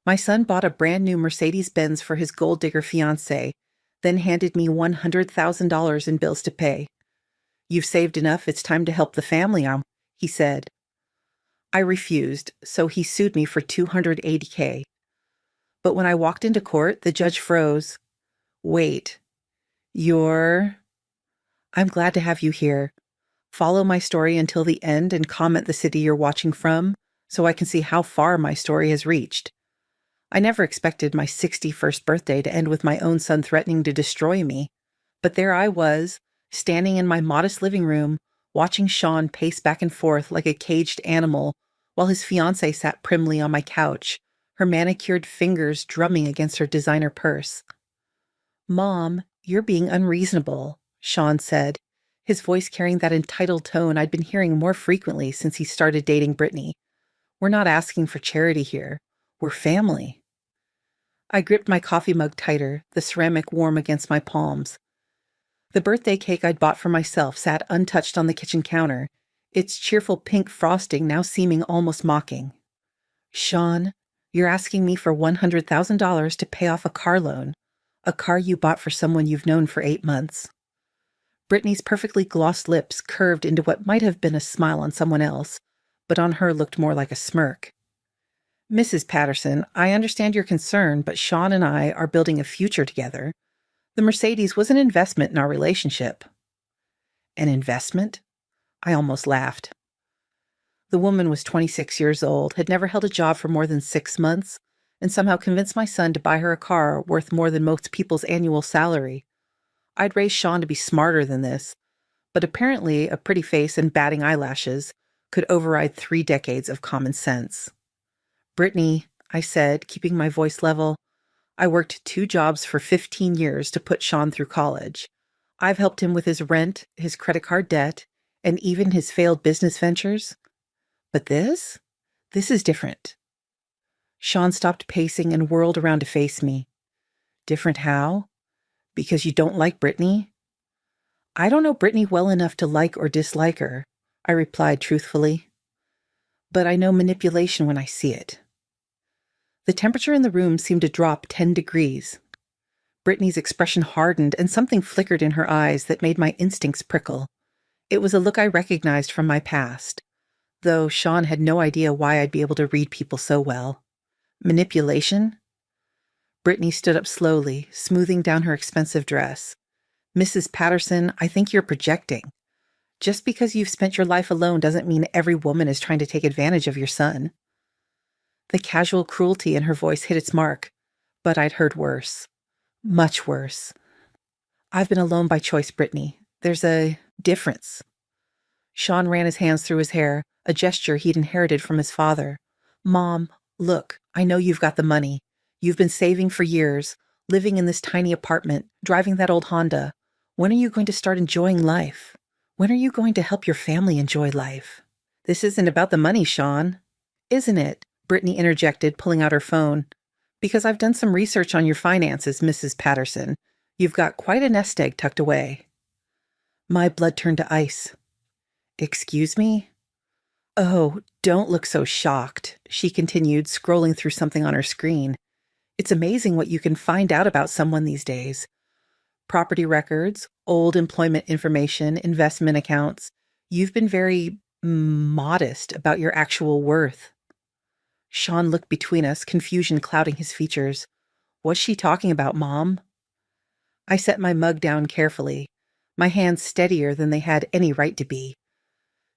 My son bought a brand new Mercedes-Benz for his gold digger fiancée, then handed me $100,000 in bills to pay. You've saved enough, it's time to help the family out, he said. I refused, so he sued me for $280K. But when I walked into court, the judge froze. Wait, you're... I'm glad to have you here. Follow my story until the end and comment the city you're watching from so I can see how far my story has reached. I never expected my 61st birthday to end with my own son threatening to destroy me. But there I was, standing in my modest living room, watching Sean pace back and forth like a caged animal while his fiancée sat primly on my couch, her manicured fingers drumming against her designer purse. "Mom, you're being unreasonable," Sean said, his voice carrying that entitled tone I'd been hearing more frequently since he started dating Brittany. "We're not asking for charity here. We're family." I gripped my coffee mug tighter, the ceramic warm against my palms. The birthday cake I'd bought for myself sat untouched on the kitchen counter, its cheerful pink frosting now seeming almost mocking. "Sean, you're asking me for $100,000 to pay off a car loan, a car you bought for someone you've known for 8 months. Brittany's perfectly glossed lips curved into what might have been a smile on someone else, but on her looked more like a smirk. "Mrs. Patterson, I understand your concern, but Sean and I are building a future together. The Mercedes was an investment in our relationship." An investment? I almost laughed. The woman was 26 years old, had never held a job for more than 6 months, and somehow convinced my son to buy her a car worth more than most people's annual salary. I'd raised Sean to be smarter than this, but apparently a pretty face and batting eyelashes could override 3 decades of common sense. "Brittany," I said, keeping my voice level, "I worked 2 jobs for 15 years to put Sean through college. I've helped him with his rent, his credit card debt, and even his failed business ventures. But this is different." Sean stopped pacing and whirled around to face me. "Different how? Because you don't like Brittany?" "I don't know Brittany well enough to like or dislike her," I replied truthfully. "But I know manipulation when I see it." The temperature in the room seemed to drop 10 degrees. Brittany's expression hardened and something flickered in her eyes that made my instincts prickle. It was a look I recognized from my past, though Sean had no idea why I'd be able to read people so well. Manipulation? Brittany stood up slowly, smoothing down her expensive dress. "Mrs. Patterson, I think you're projecting. Just because you've spent your life alone doesn't mean every woman is trying to take advantage of your son." The casual cruelty in her voice hit its mark, but I'd heard worse. Much worse. "I've been alone by choice, Brittany. There's a difference." Sean ran his hands through his hair, a gesture he'd inherited from his father. "Mom, look, I know you've got the money. You've been saving for years, living in this tiny apartment, driving that old Honda. When are you going to start enjoying life? When are you going to help your family enjoy life?" "This isn't about the money, Sean." "Isn't it?" Brittany interjected, pulling out her phone. "Because I've done some research on your finances, Mrs. Patterson. You've got quite a nest egg tucked away." My blood turned to ice. "Excuse me?" "Oh, don't look so shocked," she continued, scrolling through something on her screen. "It's amazing what you can find out about someone these days. Property records, old employment information, investment accounts. You've been very modest about your actual worth." Sean looked between us, confusion clouding his features. "What's she talking about, Mom?" I set my mug down carefully, my hands steadier than they had any right to be.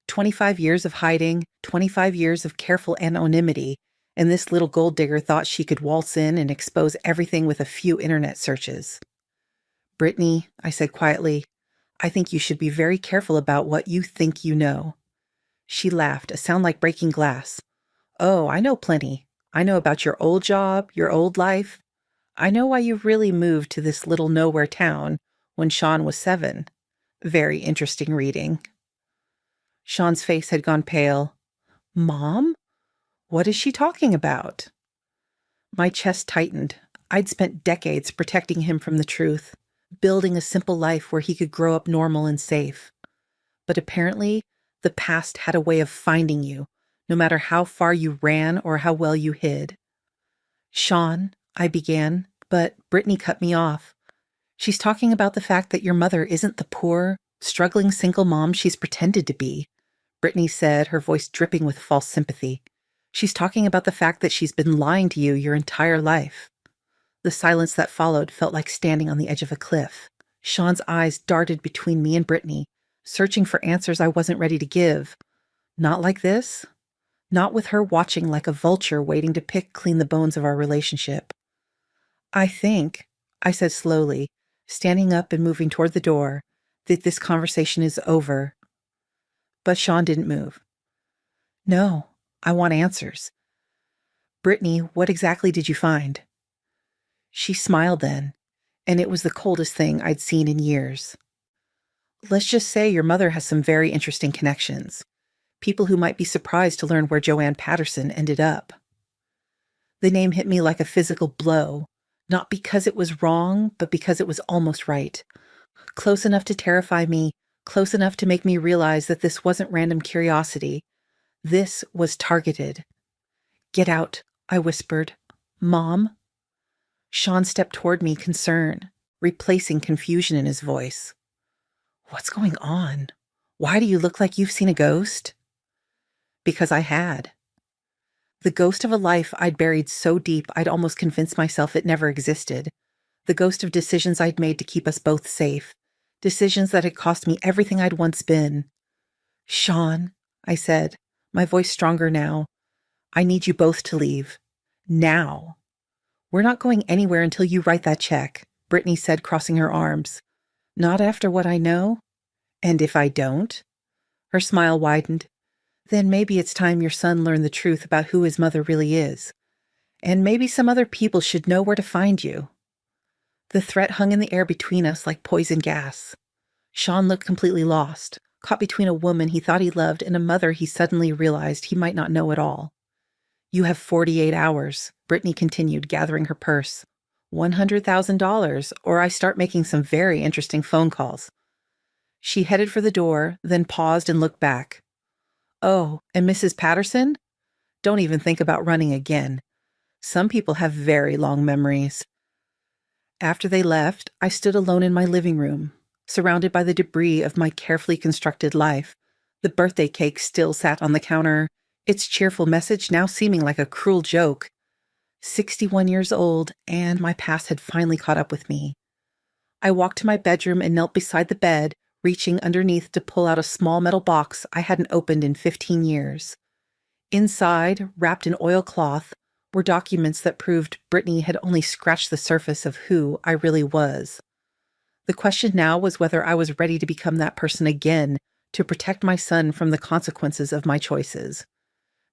25 years of hiding, 25 years of careful anonymity, and this little gold digger thought she could waltz in and expose everything with a few internet searches. "Brittany," I said quietly, "I think you should be very careful about what you think you know." She laughed, a sound like breaking glass. "Oh, I know plenty. I know about your old job, your old life. I know why you really moved to this little nowhere town when Sean was 7. Very interesting reading." Sean's face had gone pale. "Mom? What is she talking about?" My chest tightened. I'd spent decades protecting him from the truth, building a simple life where he could grow up normal and safe. But apparently, the past had a way of finding you, no matter how far you ran or how well you hid. Sean, I began, but Brittany cut me off. She's talking about the fact that your mother isn't the poor, struggling single mom she's pretended to be, Brittany said, her voice dripping with false sympathy. She's talking about the fact that she's been lying to you your entire life. The silence that followed felt like standing on the edge of a cliff. Sean's eyes darted between me and Brittany, searching for answers I wasn't ready to give. Not like this. Not with her watching like a vulture waiting to pick clean the bones of our relationship. I think, I said slowly, standing up and moving toward the door, that this conversation is over. But Sean didn't move. No, I want answers. Brittany, what exactly did you find? She smiled then, and it was the coldest thing I'd seen in years. Let's just say your mother has some very interesting connections. People who might be surprised to learn where Joanne Patterson ended up. The name hit me like a physical blow, not because it was wrong, but because it was almost right. Close enough to terrify me, close enough to make me realize that this wasn't random curiosity. This was targeted. Get out, I whispered. Mom? Sean stepped toward me, concern, replacing confusion in his voice. What's going on? Why do you look like you've seen a ghost? Because I had. The ghost of a life I'd buried so deep I'd almost convinced myself it never existed. The ghost of decisions I'd made to keep us both safe. Decisions that had cost me everything I'd once been. Sean, I said, my voice stronger now. I need you both to leave. Now. We're not going anywhere until you write that check, Brittany said, crossing her arms. Not after what I know? And if I don't? Her smile widened. Then maybe it's time your son learned the truth about who his mother really is. And maybe some other people should know where to find you. The threat hung in the air between us like poison gas. Sean looked completely lost, caught between a woman he thought he loved and a mother he suddenly realized he might not know at all. You have 48 hours, Brittany continued, gathering her purse. $100,000, or I start making some very interesting phone calls. She headed for the door, then paused and looked back. Oh, and Mrs. Patterson? Don't even think about running again. Some people have very long memories. After they left, I stood alone in my living room, surrounded by the debris of my carefully constructed life. The birthday cake still sat on the counter, its cheerful message now seeming like a cruel joke. 61 years old, and my past had finally caught up with me. I walked to my bedroom and knelt beside the bed, reaching underneath to pull out a small metal box I hadn't opened in 15 years. Inside, wrapped in oilcloth, were documents that proved Brittany had only scratched the surface of who I really was. The question now was whether I was ready to become that person again, to protect my son from the consequences of my choices.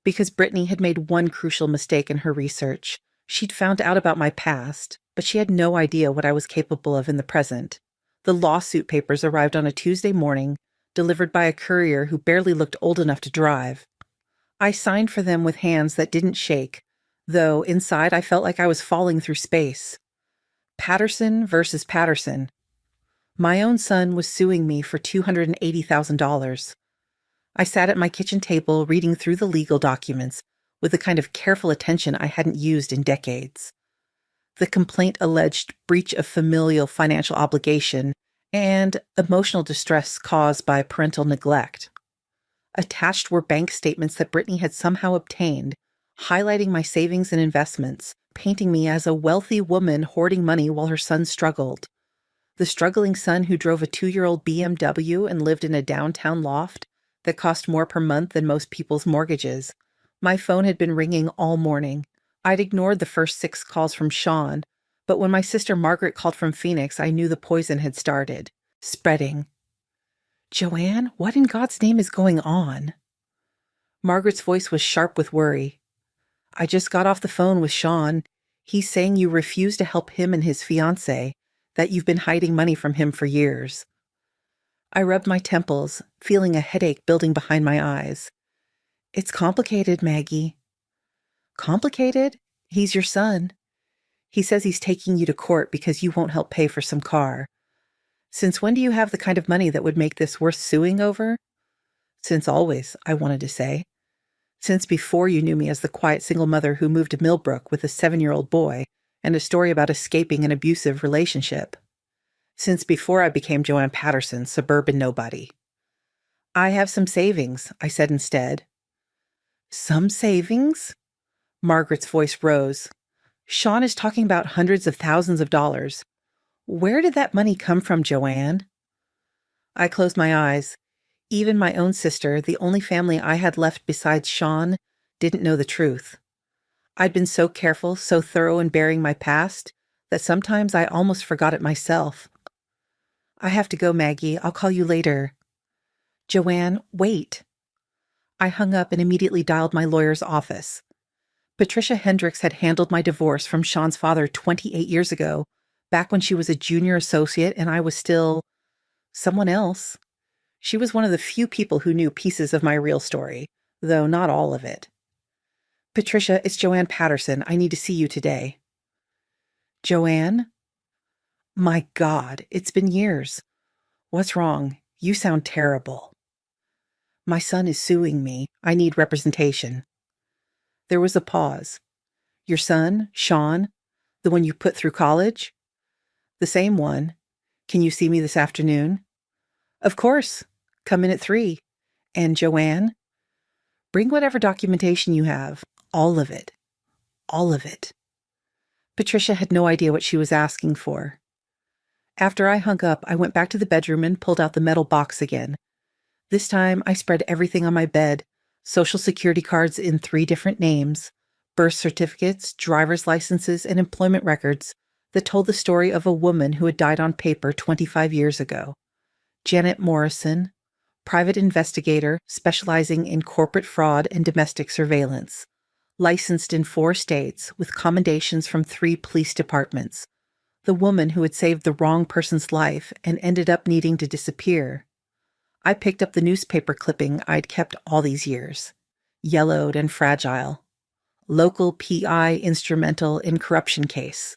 Because Brittany had made one crucial mistake in her research. She'd found out about my past, but she had no idea what I was capable of in the present. The lawsuit papers arrived on a Tuesday morning, delivered by a courier who barely looked old enough to drive. I signed for them with hands that didn't shake, though inside I felt like I was falling through space. Patterson versus Patterson. My own son was suing me for $280,000. I sat at my kitchen table reading through the legal documents with the kind of careful attention I hadn't used in decades. The complaint alleged breach of familial financial obligation and emotional distress caused by parental neglect. Attached were bank statements that Brittany had somehow obtained, highlighting my savings and investments, painting me as a wealthy woman hoarding money while her son struggled. The struggling son who drove a 2-year-old BMW and lived in a downtown loft that cost more per month than most people's mortgages. My phone had been ringing all morning. I'd ignored the first 6 calls from Sean, but when my sister Margaret called from Phoenix, I knew the poison had started, spreading. Joanne, what in God's name is going on? Margaret's voice was sharp with worry. I just got off the phone with Sean. He's saying you refuse to help him and his fiancée, that you've been hiding money from him for years. I rubbed my temples, feeling a headache building behind my eyes. It's complicated, Maggie. Complicated? He's your son. He says he's taking you to court because you won't help pay for some car. Since when do you have the kind of money that would make this worth suing over? Since always, I wanted to say. Since before you knew me as the quiet single mother who moved to Millbrook with a 7-year-old boy and a story about escaping an abusive relationship. Since before I became Joanne Patterson, suburban nobody. I have some savings, I said instead. Some savings? Margaret's voice rose. Sean is talking about hundreds of thousands of dollars. Where did that money come from, Joanne? I closed my eyes. Even my own sister, the only family I had left besides Sean, didn't know the truth. I'd been so careful, so thorough in bearing my past, that sometimes I almost forgot it myself. I have to go, Maggie. I'll call you later. Joanne, wait. I hung up and immediately dialed my lawyer's office. Patricia Hendricks had handled my divorce from Sean's father 28 years ago, back when she was a junior associate and I was still someone else. She was one of the few people who knew pieces of my real story, though not all of it. Patricia, it's Joanne Patterson. I need to see you today. Joanne? My God, it's been years. What's wrong? You sound terrible. My son is suing me. I need representation. There was a pause. Your son, Sean, the one you put through college? The same one. Can you see me this afternoon? Of course. Come in at 3. And Joanne? Bring whatever documentation you have. All of it. All of it. Patricia had no idea what she was asking for. After I hung up, I went back to the bedroom and pulled out the metal box again. This time, I spread everything on my bed, Social Security cards in 3 different names, birth certificates, driver's licenses, and employment records that told the story of a woman who had died on paper 25 years ago. Janet Morrison, private investigator specializing in corporate fraud and domestic surveillance, licensed in 4 states with commendations from 3 police departments. The woman who had saved the wrong person's life and ended up needing to disappear. I picked up the newspaper clipping I'd kept all these years. Yellowed and fragile. Local PI instrumental in corruption case.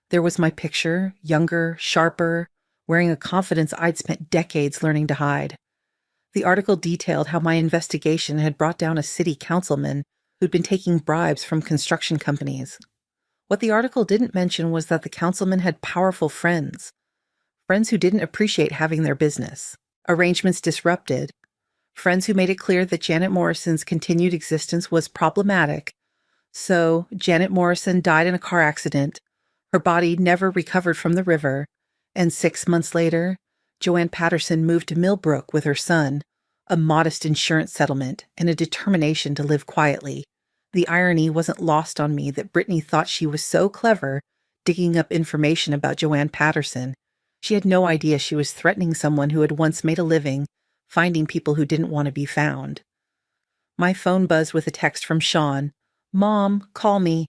There was my picture, younger, sharper, wearing a confidence I'd spent decades learning to hide. The article detailed how my investigation had brought down a city councilman who'd been taking bribes from construction companies. What the article didn't mention was that the councilman had powerful friends who didn't appreciate having their business, arrangements disrupted, friends who made it clear that Janet Morrison's continued existence was problematic. So, Janet Morrison died in a car accident, her body never recovered from the river, and 6 months later, Joanne Patterson moved to Millbrook with her son, a modest insurance settlement, and a determination to live quietly. The irony wasn't lost on me that Brittany thought she was so clever digging up information about Joanne Patterson. She had no idea she was threatening someone who had once made a living finding people who didn't want to be found. My phone buzzed with a text from Sean. Mom, call me.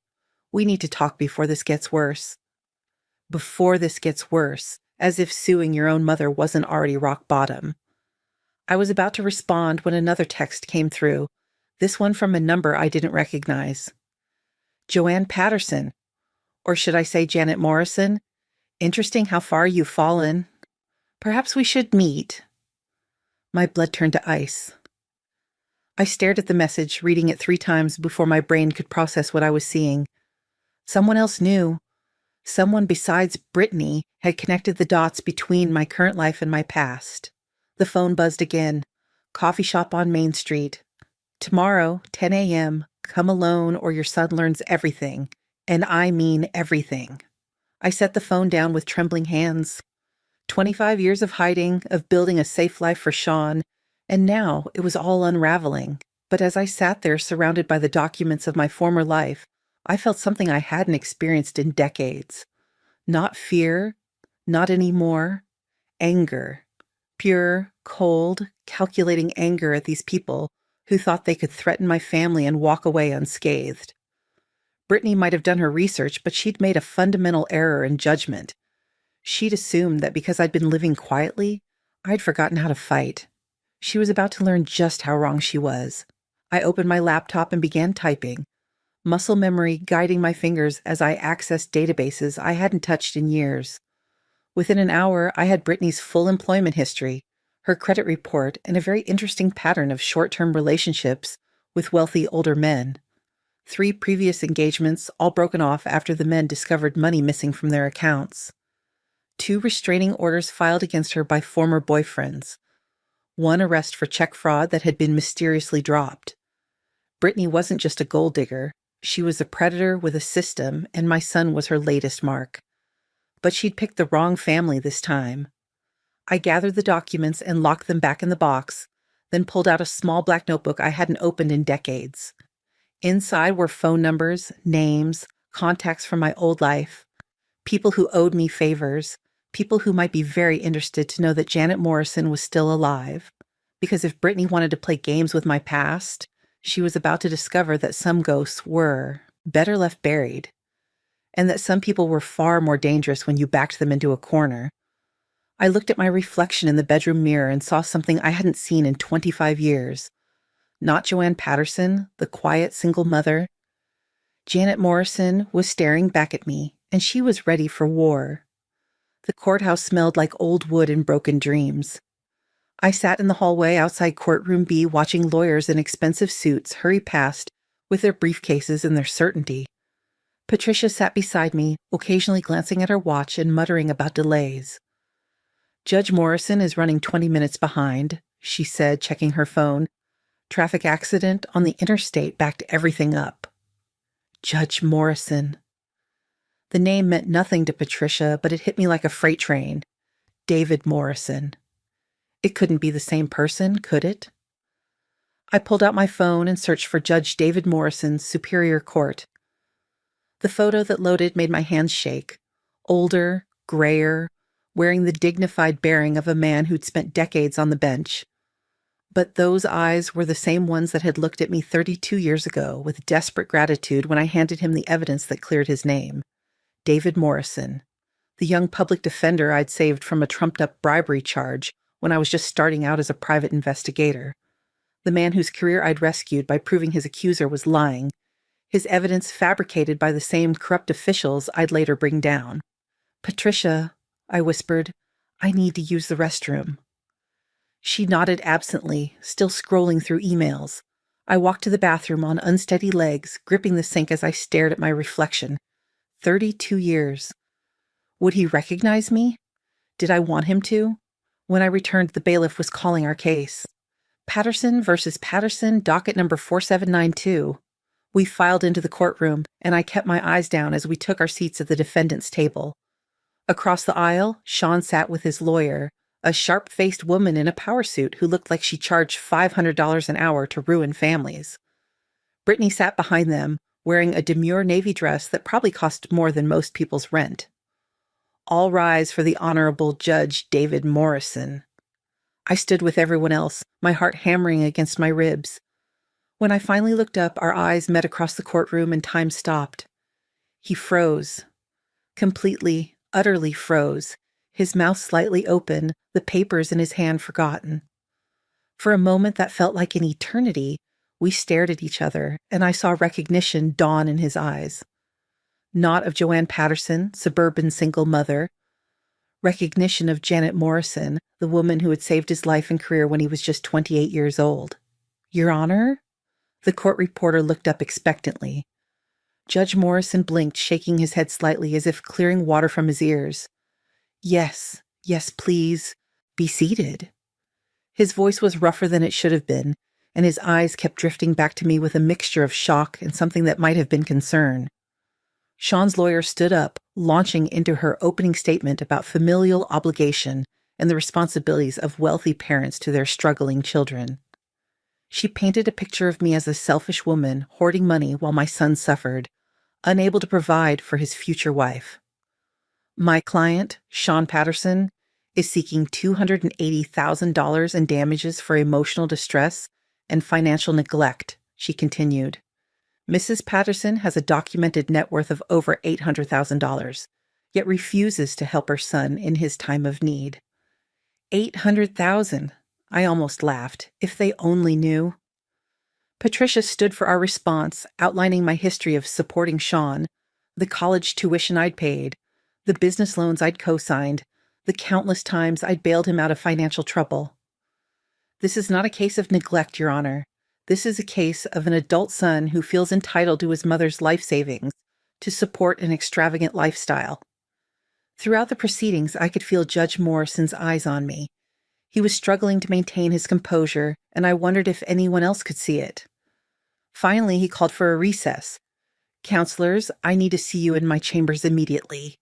We need to talk before this gets worse. Before this gets worse, as if suing your own mother wasn't already rock bottom. I was about to respond when another text came through, this one from a number I didn't recognize. Joanne Patterson, or should I say Janet Morrison? Interesting how far you've fallen. Perhaps we should meet. My blood turned to ice. I stared at the message, reading it 3 times before my brain could process what I was seeing. Someone else knew. Someone besides Brittany had connected the dots between my current life and my past. The phone buzzed again. Coffee shop on Main Street. Tomorrow, 10 a.m., come alone or your son learns everything. And I mean everything. I set the phone down with trembling hands. 25 years of hiding, of building a safe life for Sean, and now it was all unraveling. But as I sat there surrounded by the documents of my former life, I felt something I hadn't experienced in decades. Not fear, not anymore. Anger. Pure, cold, calculating anger at these people who thought they could threaten my family and walk away unscathed. Brittany might have done her research, but she'd made a fundamental error in judgment. She'd assumed that because I'd been living quietly, I'd forgotten how to fight. She was about to learn just how wrong she was. I opened my laptop and began typing, muscle memory guiding my fingers as I accessed databases I hadn't touched in years. Within an hour, I had Brittany's full employment history, her credit report, and a very interesting pattern of short-term relationships with wealthy older men. 3 previous engagements, all broken off after the men discovered money missing from their accounts. 2 restraining orders filed against her by former boyfriends. 1 arrest for check fraud that had been mysteriously dropped. Brittany wasn't just a gold digger. She was a predator with a system, and my son was her latest mark. But she'd picked the wrong family this time. I gathered the documents and locked them back in the box, then pulled out a small black notebook I hadn't opened in decades. Inside were phone numbers, names, contacts from my old life, people who owed me favors, people who might be very interested to know that Janet Morrison was still alive. Because if Brittany wanted to play games with my past, she was about to discover that some ghosts were better left buried, and that some people were far more dangerous when you backed them into a corner. I looked at my reflection in the bedroom mirror and saw something I hadn't seen in 25 years. Not Joanne Patterson, the quiet single mother. Janet Morrison was staring back at me, and she was ready for war. The courthouse smelled like old wood and broken dreams. I sat in the hallway outside Courtroom B watching lawyers in expensive suits hurry past with their briefcases and their certainty. Patricia sat beside me, occasionally glancing at her watch and muttering about delays. Judge Morrison is running 20 minutes behind, she said, checking her phone. Traffic accident on the interstate backed everything up. Judge Morrison. The name meant nothing to Patricia, but it hit me like a freight train. David Morrison. It couldn't be the same person, could it? I pulled out my phone and searched for Judge David Morrison's Superior Court. The photo that loaded made my hands shake. Older, grayer, wearing the dignified bearing of a man who'd spent decades on the bench. But those eyes were the same ones that had looked at me 32 years ago with desperate gratitude when I handed him the evidence that cleared his name. David Morrison, the young public defender I'd saved from a trumped-up bribery charge when I was just starting out as a private investigator. The man whose career I'd rescued by proving his accuser was lying, his evidence fabricated by the same corrupt officials I'd later bring down. Patricia, I whispered, I need to use the restroom. She nodded absently, still scrolling through emails. I walked to the bathroom on unsteady legs, gripping the sink as I stared at my reflection. 32 years. Would he recognize me? Did I want him to? When I returned, the bailiff was calling our case. Patterson versus Patterson, docket number 4792. We filed into the courtroom, and I kept my eyes down as we took our seats at the defendant's table. Across the aisle, Sean sat with his lawyer, a sharp-faced woman in a power suit who looked like she charged $500 an hour to ruin families. Brittany sat behind them, wearing a demure navy dress that probably cost more than most people's rent. All rise for the Honorable Judge David Morrison. I stood with everyone else, my heart hammering against my ribs. When I finally looked up, our eyes met across the courtroom and time stopped. He froze. Completely, utterly froze, his mouth slightly open, the papers in his hand forgotten. For a moment that felt like an eternity, we stared at each other, and I saw recognition dawn in his eyes. Not of Joanne Patterson, suburban single mother. Recognition of Janet Morrison, the woman who had saved his life and career when he was just 28 years old. Your Honor? The court reporter looked up expectantly. Judge Morrison blinked, shaking his head slightly as if clearing water from his ears. Yes, please. Be seated. His voice was rougher than it should have been, and his eyes kept drifting back to me with a mixture of shock and something that might have been concern. Sean's lawyer stood up, launching into her opening statement about familial obligation and the responsibilities of wealthy parents to their struggling children. She painted a picture of me as a selfish woman hoarding money while my son suffered, unable to provide for his future wife. My client, Sean Patterson, is seeking $280,000 in damages for emotional distress and financial neglect, she continued. Mrs. Patterson has a documented net worth of over $800,000, yet refuses to help her son in his time of need. $800,000, I almost laughed. If they only knew. Patricia stood for our response, outlining my history of supporting Sean, the college tuition I'd paid, the business loans I'd co-signed, the countless times I'd bailed him out of financial trouble. This is not a case of neglect, Your Honor. This is a case of an adult son who feels entitled to his mother's life savings to support an extravagant lifestyle. Throughout the proceedings, I could feel Judge Morrison's eyes on me. He was struggling to maintain his composure, and I wondered if anyone else could see it. Finally, he called for a recess. "Counselors, I need to see you in my chambers immediately."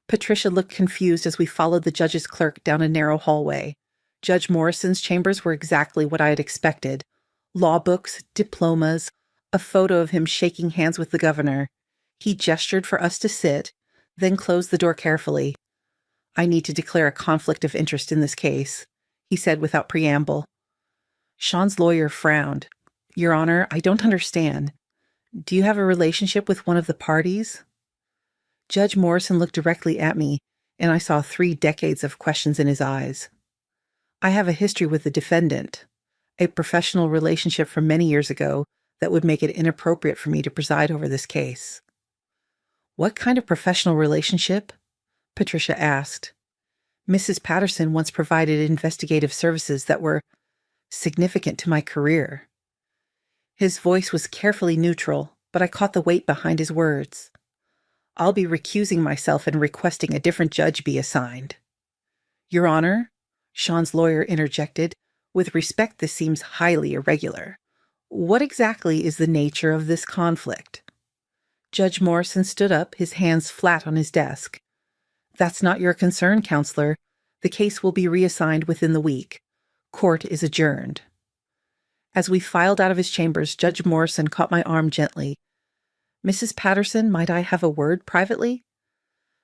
Patricia looked confused as we followed the judge's clerk down a narrow hallway. Judge Morrison's chambers were exactly what I had expected. Law books, diplomas, a photo of him shaking hands with the governor. He gestured for us to sit, then closed the door carefully. "I need to declare a conflict of interest in this case," he said without preamble. Sean's lawyer frowned. "Your Honor, I don't understand. Do you have a relationship with one of the parties?" Judge Morrison looked directly at me, and I saw 3 decades of questions in his eyes. "I have a history with the defendant, a professional relationship from many years ago that would make it inappropriate for me to preside over this case." "What kind of professional relationship?" Patricia asked. "Mrs. Patterson once provided investigative services that were significant to my career." His voice was carefully neutral, but I caught the weight behind his words. "I'll be recusing myself and requesting a different judge be assigned." "Your Honor," Sean's lawyer interjected, "with respect, this seems highly irregular. What exactly is the nature of this conflict?" Judge Morrison stood up, his hands flat on his desk. "That's not your concern, Counselor. The case will be reassigned within the week. Court is adjourned." As we filed out of his chambers, Judge Morrison caught my arm gently. "Mrs. Patterson, might I have a word privately?"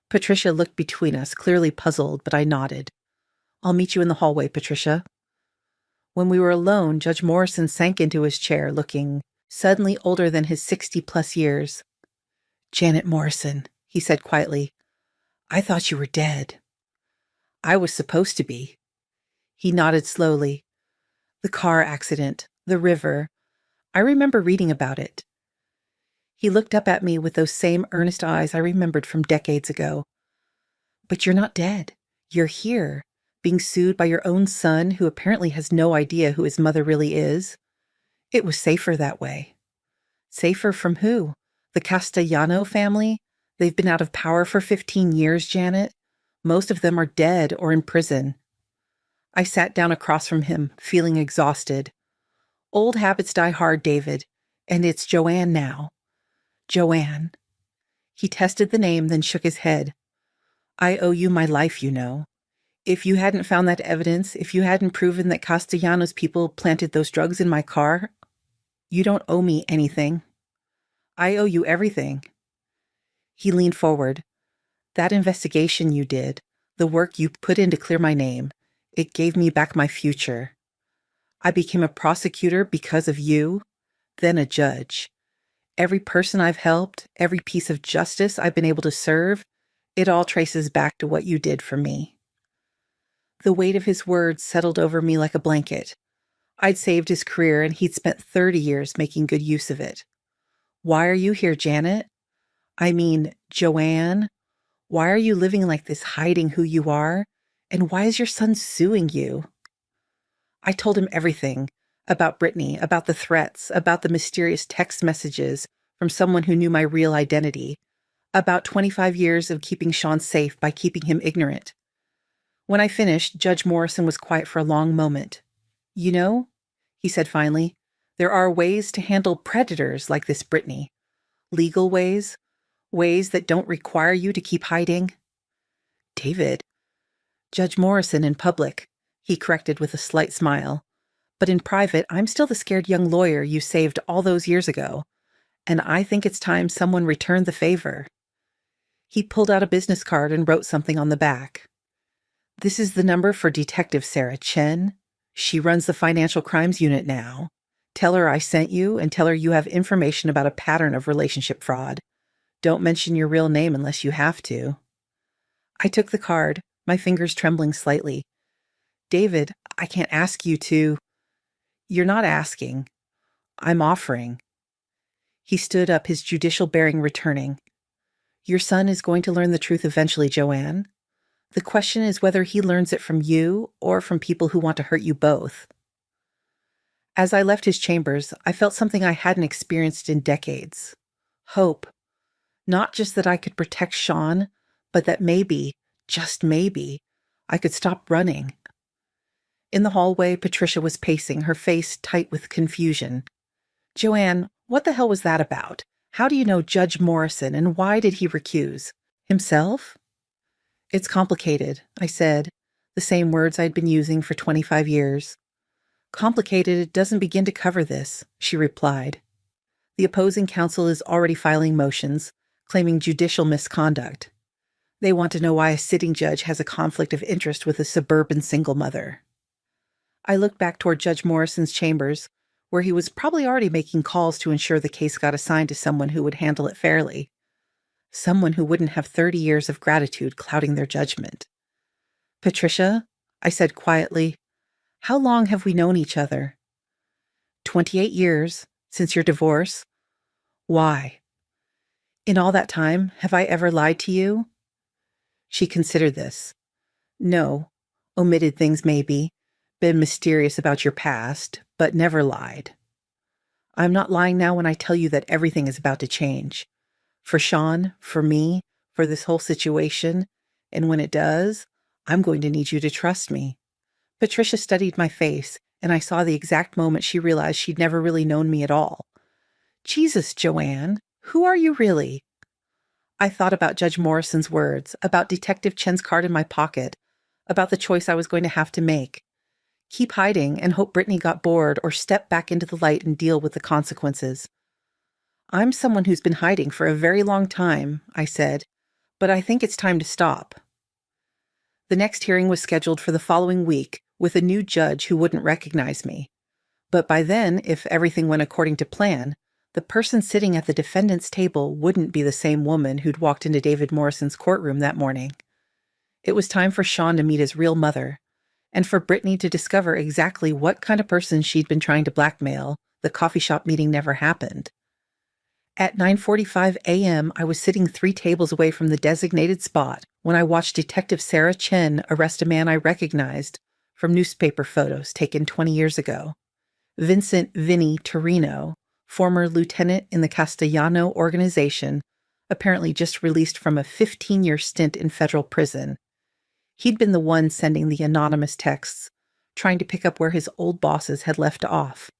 Patricia looked between us, clearly puzzled, but I nodded. "I'll meet you in the hallway, Patricia." When we were alone, Judge Morrison sank into his chair, looking suddenly older than his 60-plus years. "Janet Morrison," he said quietly, "I thought you were dead." "I was supposed to be." He nodded slowly. "The car accident, the river. I remember reading about it." He looked up at me with those same earnest eyes I remembered from decades ago. "But you're not dead. You're here, being sued by your own son who apparently has no idea who his mother really is. It was safer that way." "Safer from who? The Castellano family? They've been out of power for 15 years, Janet. Most of them are dead or in prison." I sat down across from him, feeling exhausted. "Old habits die hard, David, and it's Joanne now." "Joanne." He tested the name, then shook his head. "I owe you my life, you know. If you hadn't found that evidence, if you hadn't proven that Castellanos people planted those drugs in my car, you don't owe me anything. I owe you everything." He leaned forward. "That investigation you did, the work you put in to clear my name, it gave me back my future. I became a prosecutor because of you, then a judge. Every person I've helped, every piece of justice I've been able to serve, it all traces back to what you did for me." The weight of his words settled over me like a blanket. I'd saved his career, and he'd spent 30 years making good use of it. "Why are you here, Janet? I mean, Joanne? Why are you living like this, hiding who you are? And why is your son suing you?" I told him everything about Brittany, about the threats, about the mysterious text messages from someone who knew my real identity, about 25 years of keeping Sean safe by keeping him ignorant. When I finished, Judge Morrison was quiet for a long moment. "You know," he said finally, "there are ways to handle predators like this Brittany. Legal ways, ways that don't require you to keep hiding." "David." "Judge Morrison in public," he corrected with a slight smile. "But in private, I'm still the scared young lawyer you saved all those years ago, and I think it's time someone returned the favor." He pulled out a business card and wrote something on the back. "This is the number for Detective Sarah Chen. She runs the Financial Crimes Unit now. Tell her I sent you and tell her you have information about a pattern of relationship fraud. Don't mention your real name unless you have to." I took the card, my fingers trembling slightly. "David, I can't ask you to—" "You're not asking. I'm offering." He stood up, his judicial bearing returning. "Your son is going to learn the truth eventually, Joanne. The question is whether he learns it from you or from people who want to hurt you both." As I left his chambers, I felt something I hadn't experienced in decades. Hope. Not just that I could protect Sean, but that maybe, just maybe, I could stop running. In the hallway, Patricia was pacing, her face tight with confusion. "Joanne, what the hell was that about? How do you know Judge Morrison, and why did he recuse? Himself?" "It's complicated," I said, the same words I'd been using for 25 years. "Complicated doesn't begin to cover this," she replied. "The opposing counsel is already filing motions, claiming judicial misconduct. They want to know why a sitting judge has a conflict of interest with a suburban single mother." I looked back toward Judge Morrison's chambers, where he was probably already making calls to ensure the case got assigned to someone who would handle it fairly. Someone who wouldn't have 30 years of gratitude clouding their judgment. "Patricia," I said quietly, "how long have we known each other?" 28 years, since your divorce." "Why?" "In all that time, have I ever lied to you?" She considered this. "No. Omitted things maybe. Been mysterious about your past, but never lied. I'm not lying now when I tell you that everything is about to change. For Sean, for me, for this whole situation, and when it does, I'm going to need you to trust me." Patricia studied my face, and I saw the exact moment she realized she'd never really known me at all. "Jesus, Joanne, who are you really?" I thought about Judge Morrison's words, about Detective Chen's card in my pocket, about the choice I was going to have to make. Keep hiding and hope Brittany got bored, or step back into the light and deal with the consequences. "I'm someone who's been hiding for a very long time," I said, "but I think it's time to stop." The next hearing was scheduled for the following week, with a new judge who wouldn't recognize me. But by then, if everything went according to plan, the person sitting at the defendant's table wouldn't be the same woman who'd walked into David Morrison's courtroom that morning. It was time for Sean to meet his real mother, and for Brittany to discover exactly what kind of person she'd been trying to blackmail. The coffee shop meeting never happened. At 9:45 a.m., I was sitting 3 tables away from the designated spot when I watched Detective Sarah Chen arrest a man I recognized from newspaper photos taken 20 years ago. Vincent "Vinny" Torino, former lieutenant in the Castellano organization, apparently just released from a 15-year stint in federal prison. He'd been the one sending the anonymous texts, trying to pick up where his old bosses had left off.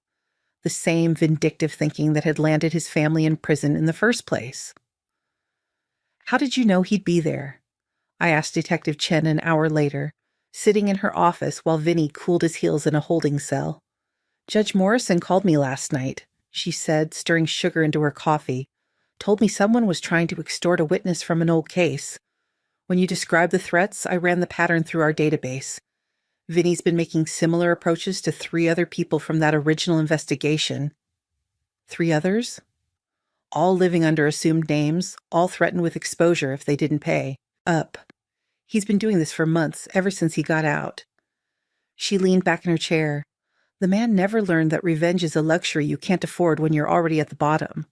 The same vindictive thinking that had landed his family in prison in the first place. "How did you know he'd be there?" I asked Detective Chen an hour later, sitting in her office while Vinny cooled his heels in a holding cell. "Judge Morrison called me last night," she said, stirring sugar into her coffee. "Told me someone was trying to extort a witness from an old case. When you described the threats, I ran the pattern through our database. Vinny's been making similar approaches to 3 other people from that original investigation." 3 others? All living under assumed names, all threatened with exposure if they didn't pay up. He's been doing this for months, ever since he got out. She leaned back in her chair. The man never learned that revenge is a luxury you can't afford when you're already at the bottom.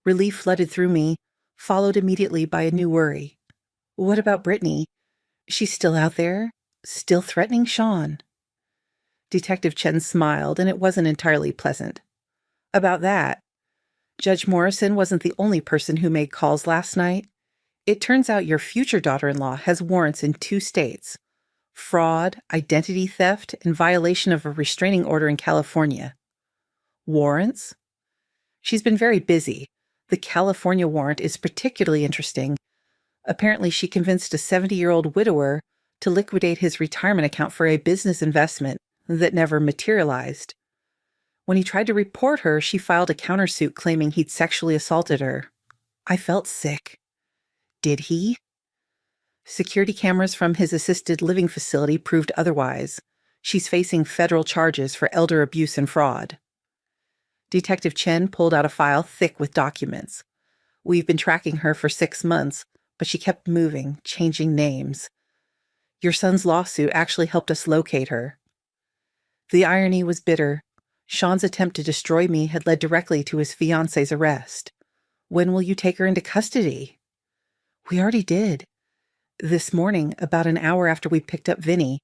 Relief flooded through me, followed immediately by a new worry. What about Brittany? She's still out there? Still threatening Sean? Detective Chen smiled, and it wasn't entirely pleasant. "About that, Judge Morrison wasn't the only person who made calls last night. It turns out your future daughter-in-law has warrants in 2 states: fraud, identity theft, and violation of a restraining order in California." "Warrants?" "She's been very busy. The California warrant is particularly interesting. Apparently, she convinced a 70-year-old widower to liquidate his retirement account for a business investment that never materialized. When he tried to report her, she filed a countersuit claiming he'd sexually assaulted her." I felt sick. Did he? Security cameras from his assisted living facility proved otherwise. She's facing federal charges for elder abuse and fraud. Detective Chen pulled out a file thick with documents. We've been tracking her for 6 months, but she kept moving, changing names. Your son's lawsuit actually helped us locate her. The irony was bitter. Sean's attempt to destroy me had led directly to his fiancée's arrest. When will you take her into custody? We already did. This morning, about an hour after we picked up Vinny.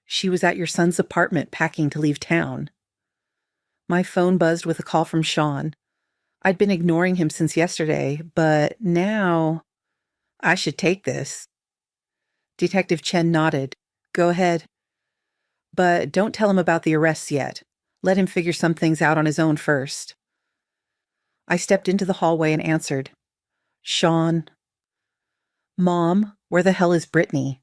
She was at your son's apartment packing to leave town. My phone buzzed with a call from Sean. I'd been ignoring him since yesterday, but now I should take this. Detective Chen nodded. Go ahead. But don't tell him about the arrests yet. Let him figure some things out on his own first. I stepped into the hallway and answered. Sean. Mom, where the hell is Brittany?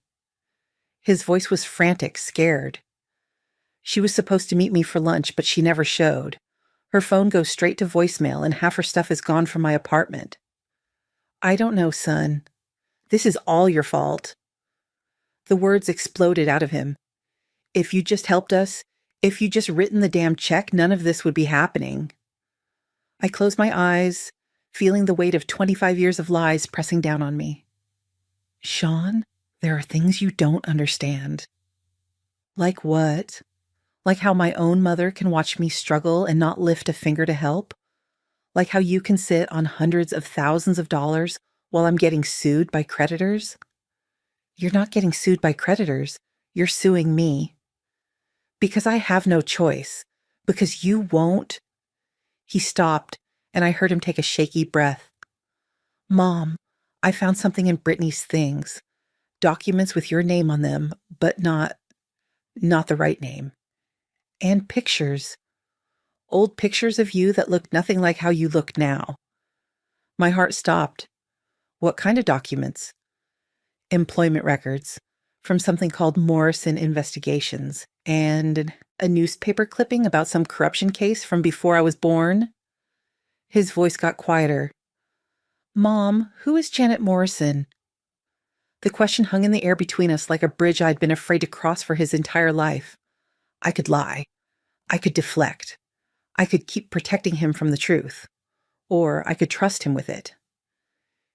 His voice was frantic, scared. She was supposed to meet me for lunch, but she never showed. Her phone goes straight to voicemail, and half her stuff is gone from my apartment. I don't know, son. This is all your fault. The words exploded out of him. If you just helped us, if you just written the damn check, none of this would be happening. I closed my eyes, feeling the weight of 25 years of lies pressing down on me. Sean, there are things you don't understand. Like what? Like how my own mother can watch me struggle and not lift a finger to help? Like how you can sit on hundreds of thousands of dollars while I'm getting sued by creditors? You're not getting sued by creditors. You're suing me. Because I have no choice. Because you won't. He stopped, and I heard him take a shaky breath. Mom, I found something in Brittany's things. Documents with your name on them, but not the right name. And pictures. Old pictures of you that looked nothing like how you look now. My heart stopped. What kind of documents? Employment records from something called Morrison Investigations and a newspaper clipping about some corruption case from before I was born. His voice got quieter. Mom, who is Janet Morrison? The question hung in the air between us like a bridge I'd been afraid to cross for his entire life. I could lie. I could deflect. I could keep protecting him from the truth. Or I could trust him with it.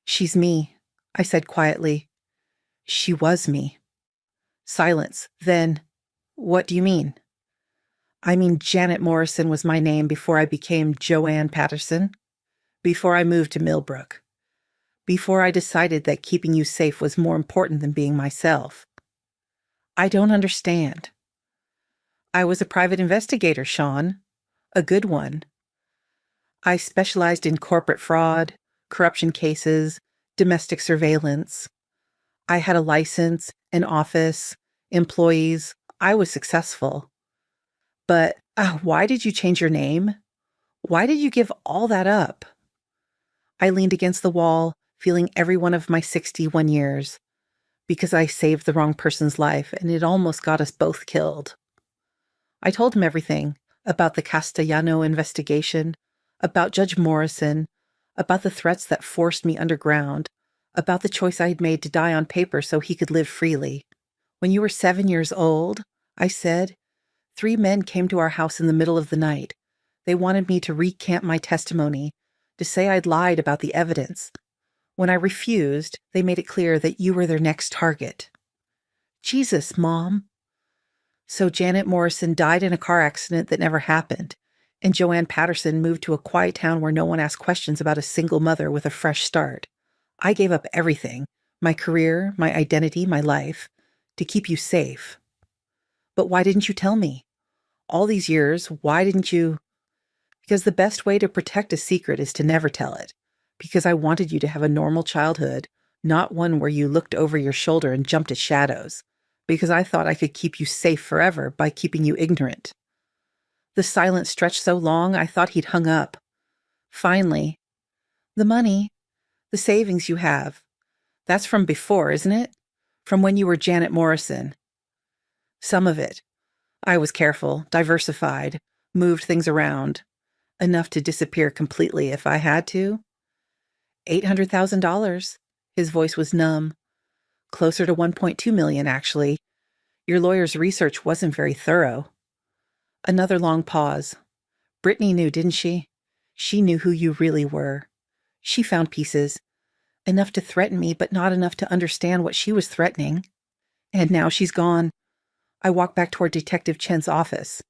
She's me, I said quietly. She was me. Silence. Then, what do you mean? I mean, Janet Morrison was my name before I became Joanne Patterson. Before I moved to Millbrook. Before I decided that keeping you safe was more important than being myself. I don't understand. I was a private investigator, Sean. A good one. I specialized in corporate fraud, corruption cases, domestic surveillance. I had a license, an office, employees. I was successful. But why did you change your name? Why did you give all that up? I leaned against the wall, feeling every one of my 61 years, because I saved the wrong person's life, and it almost got us both killed. I told him everything about the Castellano investigation, about Judge Morrison, about the threats that forced me underground, about the choice I had made to die on paper so he could live freely. When you were 7 years old, I said, 3 men came to our house in the middle of the night. They wanted me to recant my testimony, to say I'd lied about the evidence. When I refused, they made it clear that you were their next target. Jesus, Mom. So Janet Morrison died in a car accident that never happened, and Joanne Patterson moved to a quiet town where no one asked questions about a single mother with a fresh start. I gave up everything, my career, my identity, my life, to keep you safe. But why didn't you tell me? All these years, why didn't you? Because the best way to protect a secret is to never tell it. Because I wanted you to have a normal childhood, not one where you looked over your shoulder and jumped at shadows. Because I thought I could keep you safe forever by keeping you ignorant. The silence stretched so long I thought he'd hung up. Finally, the money, the savings you have, that's from before, isn't it? From when you were Janet Morrison. Some of it. I was careful, diversified, moved things around. Enough to disappear completely if I had to. $800,000. His voice was numb. Closer to 1.2 million, actually. Your lawyer's research wasn't very thorough. Another long pause. Brittany knew, didn't she? She knew who you really were. She found pieces. Enough to threaten me, but not enough to understand what she was threatening. And now she's gone. I walked back toward Detective Chen's office.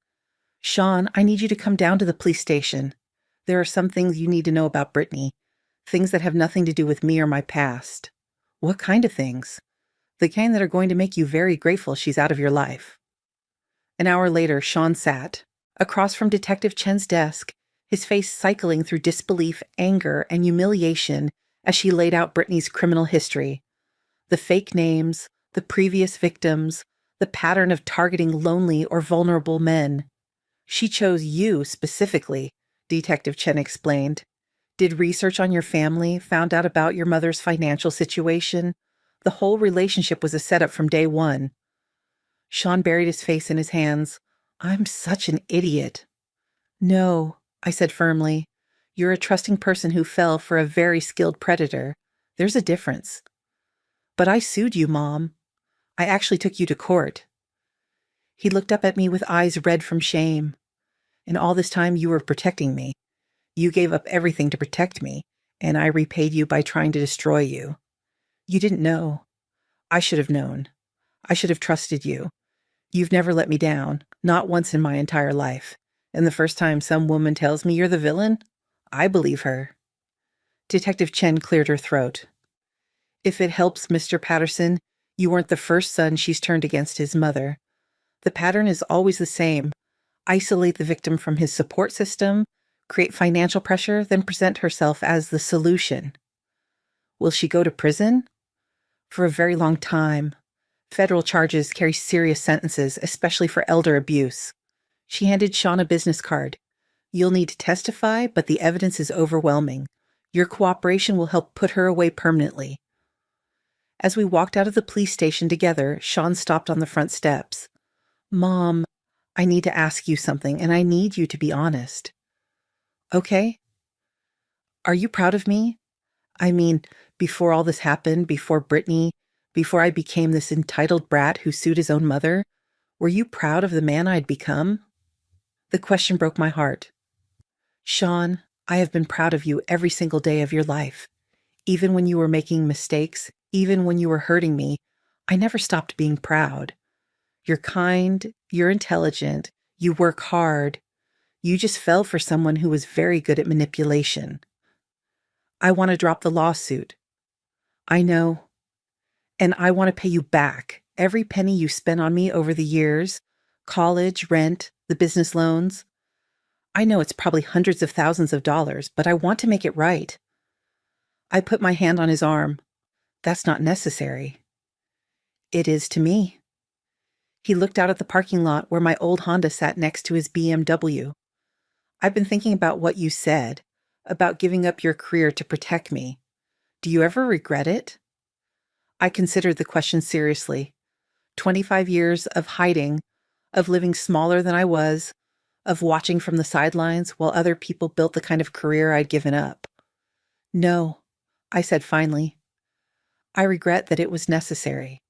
Sean, I need you to come down to the police station. There are some things you need to know about Brittany. Things that have nothing to do with me or my past. What kind of things? The kind that are going to make you very grateful she's out of your life. An hour later, Sean sat, Across from Detective Chen's desk, his face cycling through disbelief, anger, and humiliation as she laid out Brittany's criminal history. The fake names, the previous victims, the pattern of targeting lonely or vulnerable men. She chose you specifically, Detective Chen explained. Did research on your family, found out about your mother's financial situation. The whole relationship was a setup from day one. Sean buried his face in his hands. I'm such an idiot. No, I said firmly. You're a trusting person who fell for a very skilled predator. There's a difference. But I sued you, Mom. I actually took you to court. He looked up at me with eyes red from shame. And all this time you were protecting me. You gave up everything to protect me, and I repaid you by trying to destroy you. You didn't know. I should have known. I should have trusted you. You've never let me down, not once in my entire life. And the first time some woman tells me you're the villain, I believe her. Detective Chen cleared her throat. If it helps, Mr. Patterson, you weren't the first son she's turned against his mother. The pattern is always the same. Isolate the victim from his support system, create financial pressure, then present herself as the solution. Will she go to prison? For a very long time. Federal charges carry serious sentences, especially for elder abuse. She handed Sean a business card. You'll need to testify, but the evidence is overwhelming. Your cooperation will help put her away permanently. As we walked out of the police station together, Sean stopped on the front steps. Mom, I need to ask you something, and I need you to be honest. Okay? Are you proud of me? I mean, before all this happened, before Brittany, before I became this entitled brat who sued his own mother, were you proud of the man I'd become? The question broke my heart. Sean, I have been proud of you every single day of your life. Even when you were making mistakes, even when you were hurting me, I never stopped being proud. You're kind, you're intelligent, you work hard. You just fell for someone who was very good at manipulation. I want to drop the lawsuit. I know. And I want to pay you back every penny you spent on me over the years, college, rent, the business loans. I know it's probably hundreds of thousands of dollars, but I want to make it right. I put my hand on his arm. That's not necessary. It is to me. He looked out at the parking lot where my old Honda sat next to his BMW. I've been thinking about what you said, about giving up your career to protect me. Do you ever regret it? I considered the question seriously. 25 years of hiding, of living smaller than I was, of watching from the sidelines while other people built the kind of career I'd given up. No, I said finally. I regret that it was necessary.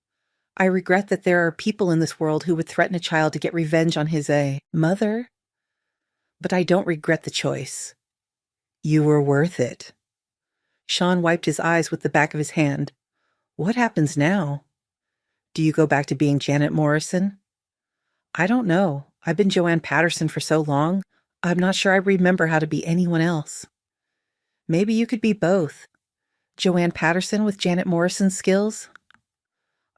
I regret that there are people in this world who would threaten a child to get revenge on his mother. But I don't regret the choice. You were worth it. Sean wiped his eyes with the back of his hand. What happens now? Do you go back to being Janet Morrison? I don't know. I've been Joanne Patterson for so long, I'm not sure I remember how to be anyone else. Maybe you could be both. Joanne Patterson with Janet Morrison's skills?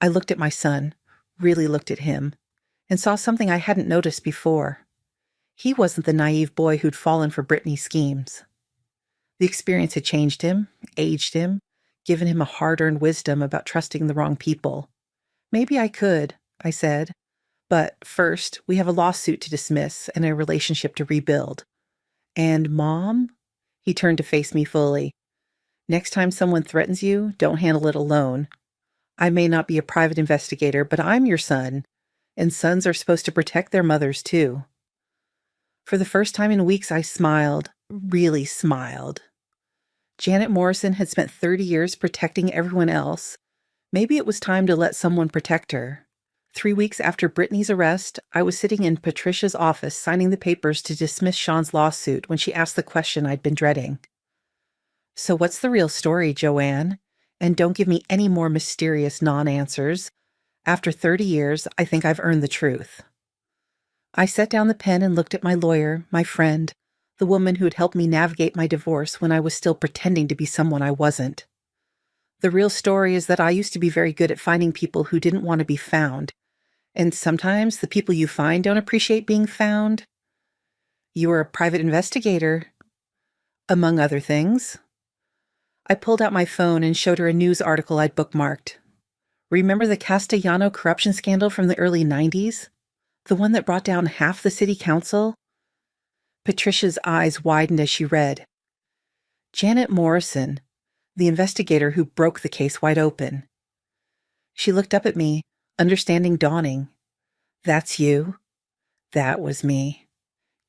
I looked at my son, really looked at him, and saw something I hadn't noticed before. He wasn't the naive boy who'd fallen for Brittany's schemes. The experience had changed him, aged him, given him a hard-earned wisdom about trusting the wrong people. Maybe I could, I said. But first, we have a lawsuit to dismiss and a relationship to rebuild. And Mom? He turned to face me fully. Next time someone threatens you, don't handle it alone. I may not be a private investigator, but I'm your son, and sons are supposed to protect their mothers too. For the first time in weeks, I smiled, really smiled. Janet Morrison had spent 30 years protecting everyone else. Maybe it was time to let someone protect her. 3 weeks after Brittany's arrest, I was sitting in Patricia's office signing the papers to dismiss Sean's lawsuit when she asked the question I'd been dreading. So what's the real story, Joanne? And don't give me any more mysterious non-answers. After 30 years, I think I've earned the truth. I set down the pen and looked at my lawyer, my friend, the woman who had helped me navigate my divorce when I was still pretending to be someone I wasn't. The real story is that I used to be very good at finding people who didn't want to be found. And sometimes the people you find don't appreciate being found. You were a private investigator, among other things. I pulled out my phone and showed her a news article I'd bookmarked. Remember the Castellano corruption scandal from the early 90s? The one that brought down half the city council? Patricia's eyes widened as she read. Janet Morrison, the investigator who broke the case wide open. She looked up at me, understanding dawning. That's you. That was me.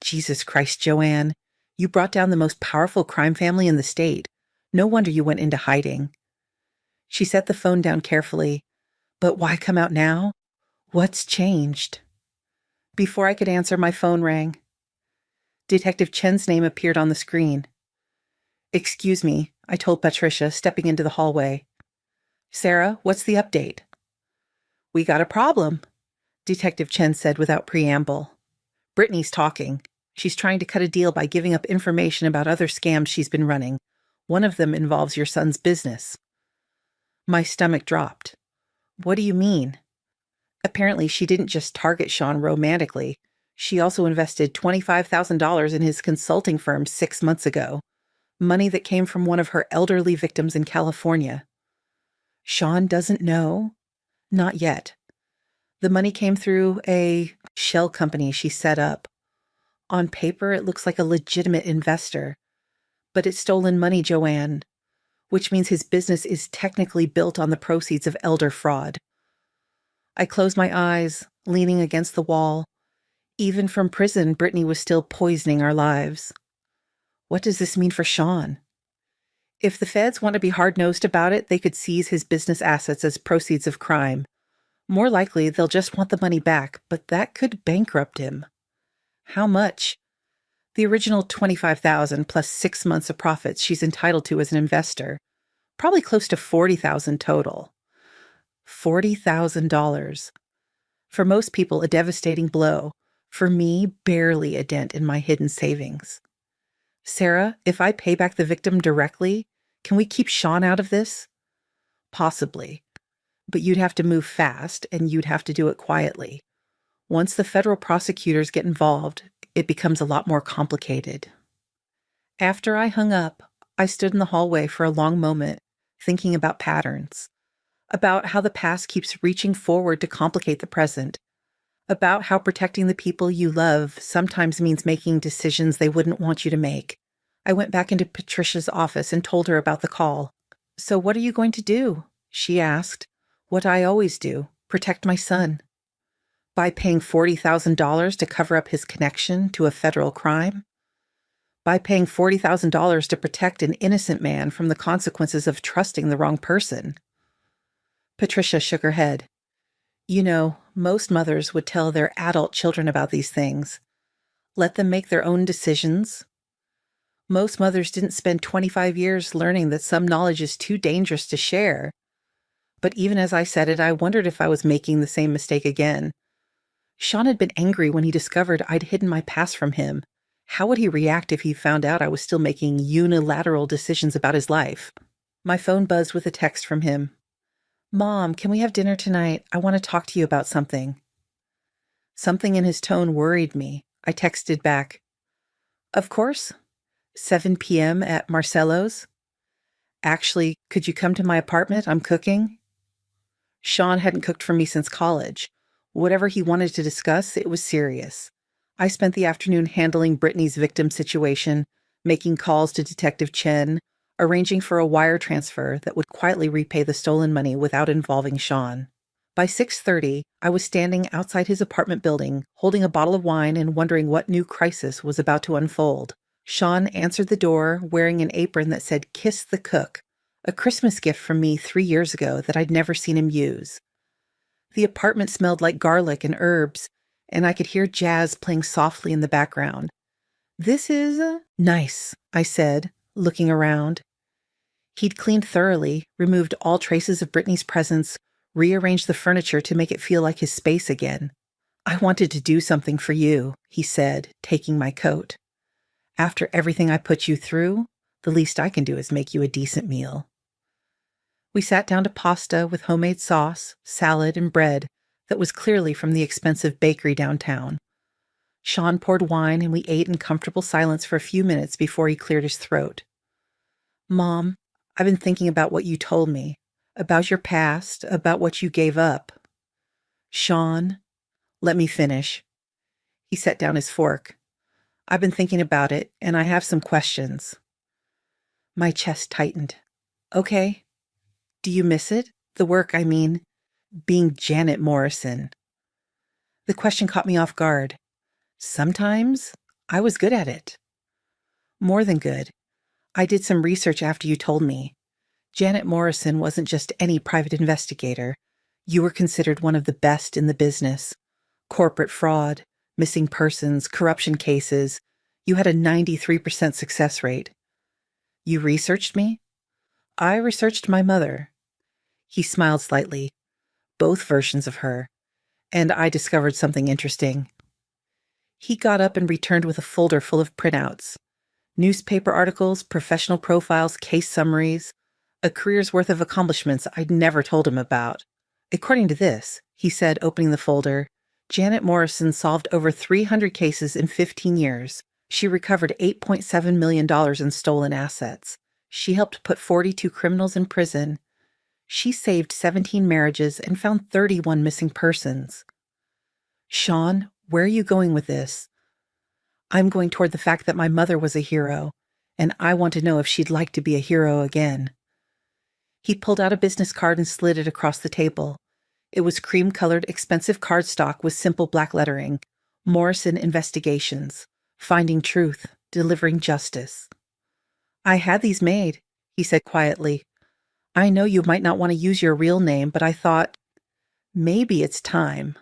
Jesus Christ, Joanne. You brought down the most powerful crime family in the state. No wonder you went into hiding. She set the phone down carefully. But why come out now? What's changed? Before I could answer, my phone rang. Detective Chen's name appeared on the screen. Excuse me, I told Patricia, stepping into the hallway. Sarah, what's the update? We got a problem, Detective Chen said without preamble. Brittany's talking. She's trying to cut a deal by giving up information about other scams she's been running. One of them involves your son's business. My stomach dropped. What do you mean? Apparently, she didn't just target Sean romantically. She also invested $25,000 in his consulting firm 6 months ago. Money that came from one of her elderly victims in California. Sean doesn't know? Not yet. The money came through a shell company she set up. On paper, it looks like a legitimate investor. But it's stolen money, Joanne, which means his business is technically built on the proceeds of elder fraud. I closed my eyes, leaning against the wall. Even from prison, Brittany was still poisoning our lives. What does this mean for Sean? If the feds want to be hard-nosed about it, they could seize his business assets as proceeds of crime. More likely, they'll just want the money back, but that could bankrupt him. How much? The original $25,000 plus 6 months of profits she's entitled to as an investor. Probably close to $40,000 total. $40,000. For most people, a devastating blow. For me, barely a dent in my hidden savings. Sarah, if I pay back the victim directly, can we keep Sean out of this? Possibly. But you'd have to move fast, and you'd have to do it quietly. Once the federal prosecutors get involved, it becomes a lot more complicated. After I hung up, I stood in the hallway for a long moment, thinking about patterns. About how the past keeps reaching forward to complicate the present. About how protecting the people you love sometimes means making decisions they wouldn't want you to make. I went back into Patricia's office and told her about the call. So what are you going to do? She asked. What I always do, protect my son. By paying $40,000 to cover up his connection to a federal crime? By paying $40,000 to protect an innocent man from the consequences of trusting the wrong person? Patricia shook her head. You know, most mothers would tell their adult children about these things. Let them make their own decisions. Most mothers didn't spend 25 years learning that some knowledge is too dangerous to share. But even as I said it, I wondered if I was making the same mistake again. Sean had been angry when he discovered I'd hidden my past from him. How would he react if he found out I was still making unilateral decisions about his life? My phone buzzed with a text from him. Mom, can we have dinner tonight? I want to talk to you about something. Something in his tone worried me. I texted back. Of course. 7 p.m. at Marcello's. Actually, could you come to my apartment? I'm cooking. Sean hadn't cooked for me since college. Whatever he wanted to discuss, it was serious. I spent the afternoon handling Brittany's victim situation, making calls to Detective Chen, arranging for a wire transfer that would quietly repay the stolen money without involving Sean. By 6:30, I was standing outside his apartment building, holding a bottle of wine and wondering what new crisis was about to unfold. Sean answered the door, wearing an apron that said "Kiss the Cook," a Christmas gift from me 3 years ago that I'd never seen him use. The apartment smelled like garlic and herbs, and I could hear jazz playing softly in the background. This is nice, I said, looking around. He'd cleaned thoroughly, removed all traces of Brittany's presence, rearranged the furniture to make it feel like his space again. I wanted to do something for you, he said, taking my coat. After everything I put you through, the least I can do is make you a decent meal. We sat down to pasta with homemade sauce, salad, and bread that was clearly from the expensive bakery downtown. Sean poured wine and we ate in comfortable silence for a few minutes before he cleared his throat. Mom, I've been thinking about what you told me, about your past, about what you gave up. Sean, let me finish. He set down his fork. I've been thinking about it, and I have some questions. My chest tightened. Okay. Do you miss it? The work, I mean, being Janet Morrison. The question caught me off guard. Sometimes I was good at it. More than good. I did some research after you told me. Janet Morrison wasn't just any private investigator. You were considered one of the best in the business. Corporate fraud, missing persons, corruption cases. You had a 93% success rate. You researched me? I researched my mother. He smiled slightly. Both versions of her. And I discovered something interesting. He got up and returned with a folder full of printouts. Newspaper articles, professional profiles, case summaries, a career's worth of accomplishments I'd never told him about. According to this, he said, opening the folder, Janet Morrison solved over 300 cases in 15 years. She recovered $8.7 million in stolen assets. She helped put 42 criminals in prison. She saved 17 marriages and found 31 missing persons. Sean, where are you going with this? I'm going toward the fact that my mother was a hero, and I want to know if she'd like to be a hero again. He pulled out a business card and slid it across the table. It was cream-colored, expensive cardstock with simple black lettering. Morrison Investigations. Finding truth. Delivering justice. I had these made, he said quietly. I know you might not want to use your real name, but I thought, maybe it's time.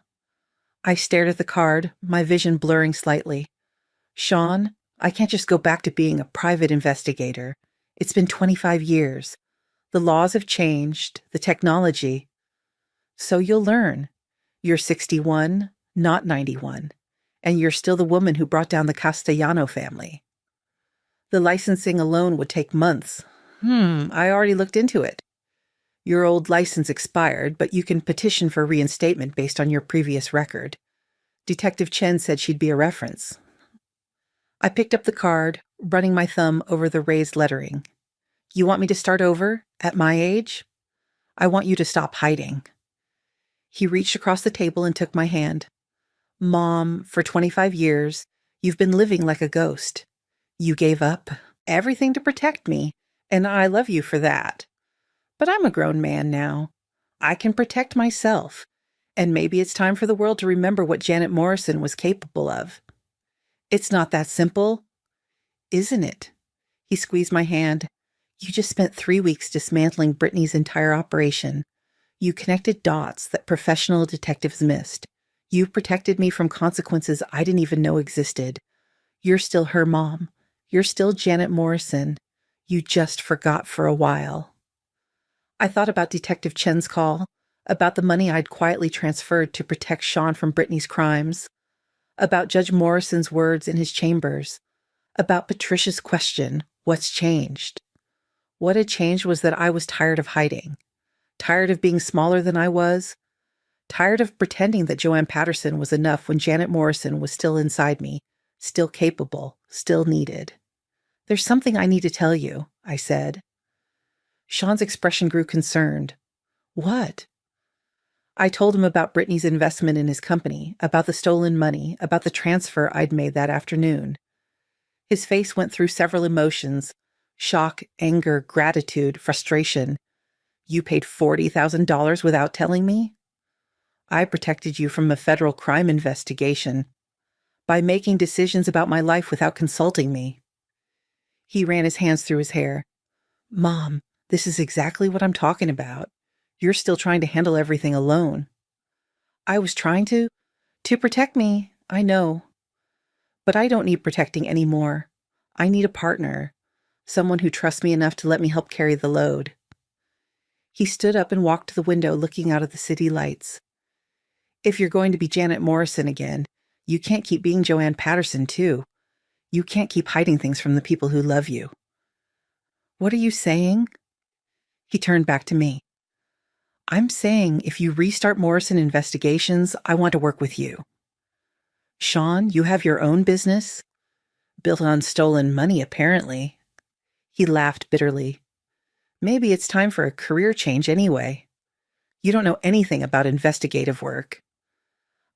I stared at the card, my vision blurring slightly. Sean, I can't just go back to being a private investigator. It's been 25 years. The laws have changed, the technology. So you'll learn. You're 61, not 91, and you're still the woman who brought down the Castellano family. The licensing alone would take months. I already looked into it. Your old license expired, but you can petition for reinstatement based on your previous record. Detective Chen said she'd be a reference. I picked up the card, running my thumb over the raised lettering. You want me to start over, at my age? I want you to stop hiding. He reached across the table and took my hand. Mom, for 25 years, you've been living like a ghost. You gave up everything to protect me, and I love you for that. But I'm a grown man now. I can protect myself, and maybe it's time for the world to remember what Janet Morrison was capable of. It's not that simple, isn't it? He squeezed my hand. You just spent 3 weeks dismantling Brittany's entire operation. You connected dots that professional detectives missed. You protected me from consequences I didn't even know existed. You're still her mom. You're still Janet Morrison. You just forgot for a while. I thought about Detective Chen's call, about the money I'd quietly transferred to protect Sean from Brittany's crimes, about Judge Morrison's words in his chambers, about Patricia's question, what's changed? What had changed was that I was tired of hiding, tired of being smaller than I was, tired of pretending that Joanne Patterson was enough when Janet Morrison was still inside me, still capable, still needed. There's something I need to tell you, I said. Sean's expression grew concerned. What? I told him about Brittany's investment in his company, about the stolen money, about the transfer I'd made that afternoon. His face went through several emotions: shock, anger, gratitude, frustration. You paid $40,000 without telling me? I protected you from a federal crime investigation by making decisions about my life without consulting me. He ran his hands through his hair. Mom, this is exactly what I'm talking about. You're still trying to handle everything alone. I was trying to protect me, I know. But I don't need protecting anymore. I need a partner, someone who trusts me enough to let me help carry the load. He stood up and walked to the window, looking out at the city lights. If you're going to be Janet Morrison again, you can't keep being Joanne Patterson, too. You can't keep hiding things from the people who love you. What are you saying? He turned back to me. I'm saying if you restart Morrison Investigations, I want to work with you. Sean, you have your own business? Built on stolen money, apparently. He laughed bitterly. Maybe it's time for a career change anyway. You don't know anything about investigative work.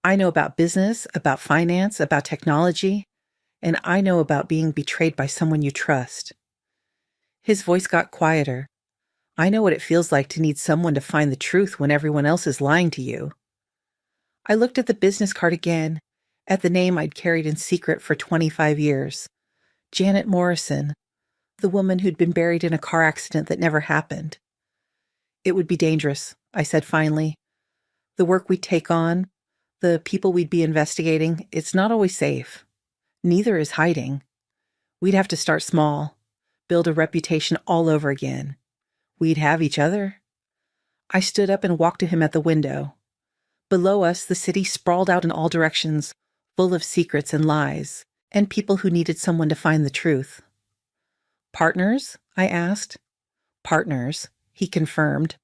I know about business, about finance, about technology, and I know about being betrayed by someone you trust. His voice got quieter. I know what it feels like to need someone to find the truth when everyone else is lying to you. I looked at the business card again, at the name I'd carried in secret for 25 years. Janet Morrison, the woman who'd been buried in a car accident that never happened. It would be dangerous, I said finally. The work we'd take on, the people we'd be investigating, it's not always safe. Neither is hiding. We'd have to start small, build a reputation all over again. We'd have each other. I stood up and walked to him at the window. Below us, the city sprawled out in all directions, full of secrets and lies, and people who needed someone to find the truth. Partners? I asked. Partners, he confirmed.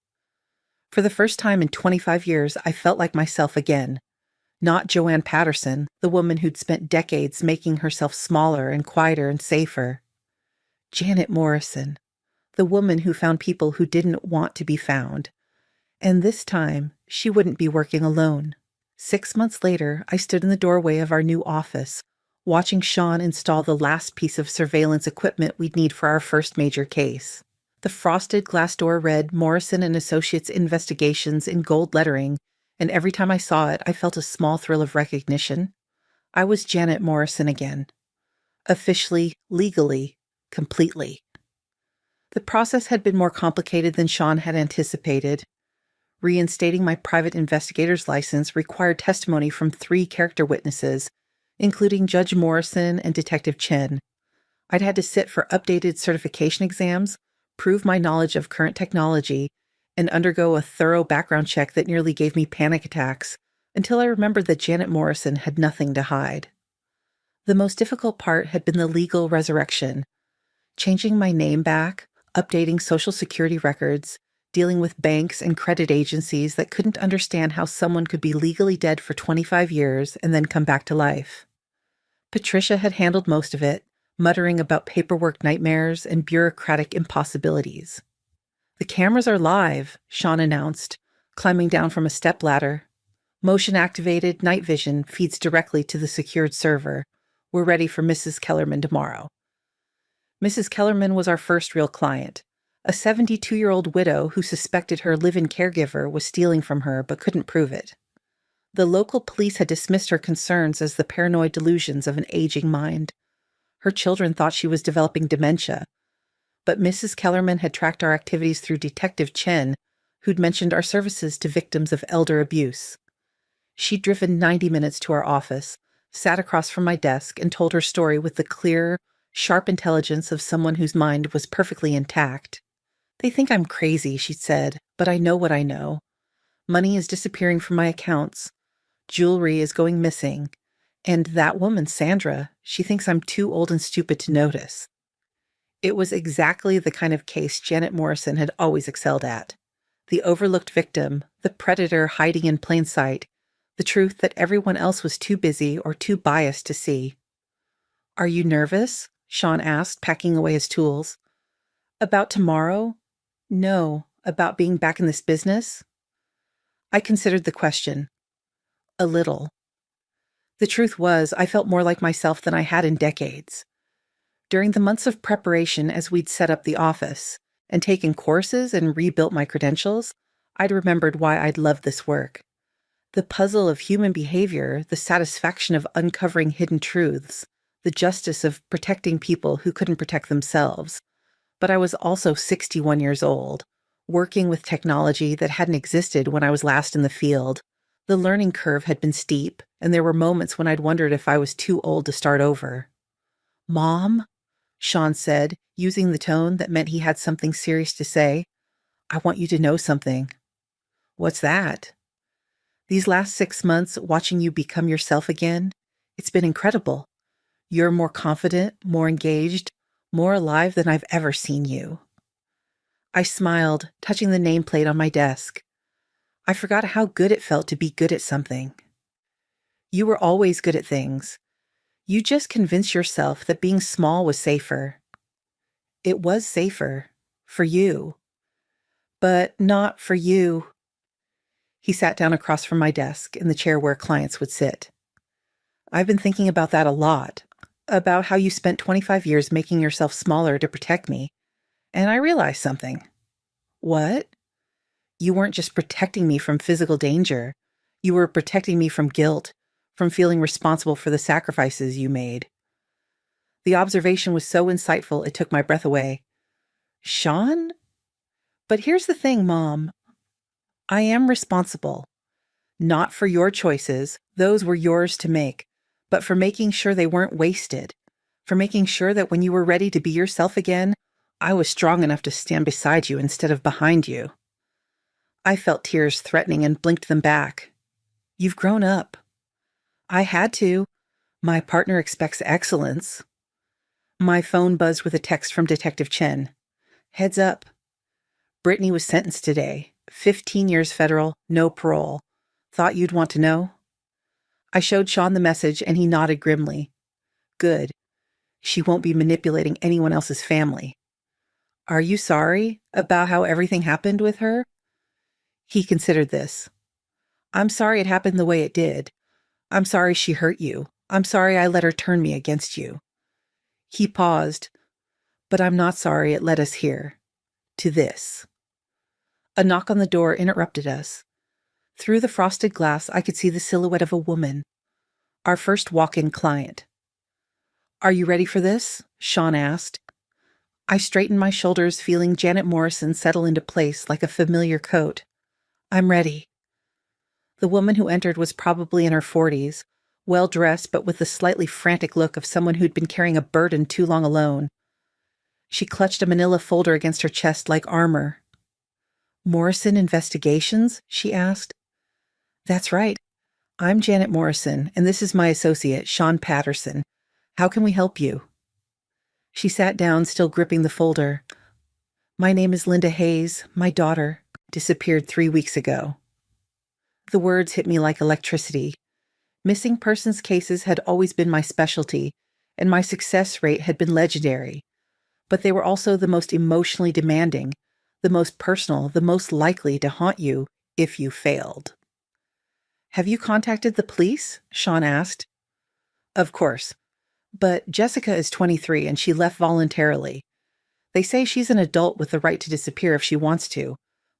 For the first time in 25 years, I felt like myself again. Not Joanne Patterson, the woman who'd spent decades making herself smaller and quieter and safer. Janet Morrison, the woman who found people who didn't want to be found. And this time, she wouldn't be working alone. 6 months later, I stood in the doorway of our new office, watching Sean install the last piece of surveillance equipment we'd need for our first major case. The frosted glass door read Morrison and Associates Investigations in gold lettering, and every time I saw it, I felt a small thrill of recognition. I was Janet Morrison again. Officially, legally, completely. The process had been more complicated than Sean had anticipated. Reinstating my private investigator's license required testimony from 3 character witnesses, including Judge Morrison and Detective Chen. I'd had to sit for updated certification exams, prove my knowledge of current technology, and undergo a thorough background check that nearly gave me panic attacks until I remembered that Janet Morrison had nothing to hide. The most difficult part had been the legal resurrection. Changing my name back, updating Social Security records, dealing with banks and credit agencies that couldn't understand how someone could be legally dead for 25 years and then come back to life. Patricia had handled most of it, muttering about paperwork nightmares and bureaucratic impossibilities. "The cameras are live," Sean announced, climbing down from a stepladder. "Motion-activated night vision feeds directly to the secured server. We're ready for Mrs. Kellerman tomorrow." Mrs. Kellerman was our first real client, a 72-year-old widow who suspected her live-in caregiver was stealing from her but couldn't prove it. The local police had dismissed her concerns as the paranoid delusions of an aging mind. Her children thought she was developing dementia. But Mrs. Kellerman had tracked our activities through Detective Chen, who'd mentioned our services to victims of elder abuse. She'd driven 90 minutes to our office, sat across from my desk, and told her story with the clear, sharp intelligence of someone whose mind was perfectly intact. "They think I'm crazy," she said, "but I know what I know. Money is disappearing from my accounts. Jewelry is going missing. And that woman, Sandra, she thinks I'm too old and stupid to notice." It was exactly the kind of case Janet Morrison had always excelled at. The overlooked victim, the predator hiding in plain sight, the truth that everyone else was too busy or too biased to see. "Are you nervous?" Sean asked, packing away his tools. "About tomorrow?" "No, about being back in this business?" I considered the question. A little. The truth was, I felt more like myself than I had in decades. During the months of preparation as we'd set up the office and taken courses and rebuilt my credentials, I'd remembered why I'd loved this work. The puzzle of human behavior, the satisfaction of uncovering hidden truths, the justice of protecting people who couldn't protect themselves. But I was also 61 years old, working with technology that hadn't existed when I was last in the field. The learning curve had been steep, and there were moments when I'd wondered if I was too old to start over. "Mom," Sean said, using the tone that meant he had something serious to say, "I want you to know something." "What's that?" "These last 6 months, watching you become yourself again, it's been incredible. You're more confident, more engaged, more alive than I've ever seen you." I smiled, touching the nameplate on my desk. I forgot how good it felt to be good at something. You were always good at things. You just convinced yourself that being small was safer. It was safer. For you. But not for you. He sat down across from my desk in the chair where clients would sit. I've been thinking about that a lot. About how you spent 25 years making yourself smaller to protect me. And I realized something. What? You weren't just protecting me from physical danger. You were protecting me from guilt, from feeling responsible for the sacrifices you made. The observation was so insightful it took my breath away. Sean? But here's the thing, Mom. I am responsible. Not for your choices, those were yours to make, but for making sure they weren't wasted. For making sure that when you were ready to be yourself again, I was strong enough to stand beside you instead of behind you. I felt tears threatening and blinked them back. You've grown up. I had to. My partner expects excellence. My phone buzzed with a text from Detective Chen. Heads up. Brittany was sentenced today. 15 years federal, no parole. Thought you'd want to know? I showed Sean the message and he nodded grimly. Good. She won't be manipulating anyone else's family. Are you sorry about how everything happened with her? He considered this. I'm sorry it happened the way it did. I'm sorry she hurt you. I'm sorry I let her turn me against you. He paused. But I'm not sorry it led us here. To this. A knock on the door interrupted us. Through the frosted glass, I could see the silhouette of a woman. Our first walk-in client. Are you ready for this? Sean asked. I straightened my shoulders, feeling Janet Morrison settle into place like a familiar coat. I'm ready. The woman who entered was probably in her 40s, well-dressed but with the slightly frantic look of someone who'd been carrying a burden too long alone. She clutched a manila folder against her chest like armor. Morrison Investigations? She asked. That's right. I'm Janet Morrison, and this is my associate, Sean Patterson. How can we help you? She sat down, still gripping the folder. My name is Linda Hayes. My daughter disappeared 3 weeks ago. The words hit me like electricity. Missing persons cases had always been my specialty, and my success rate had been legendary. But they were also the most emotionally demanding, the most personal, the most likely to haunt you if you failed. Have you contacted the police? Sean asked. Of course. But Jessica is 23 and she left voluntarily. They say she's an adult with the right to disappear if she wants to,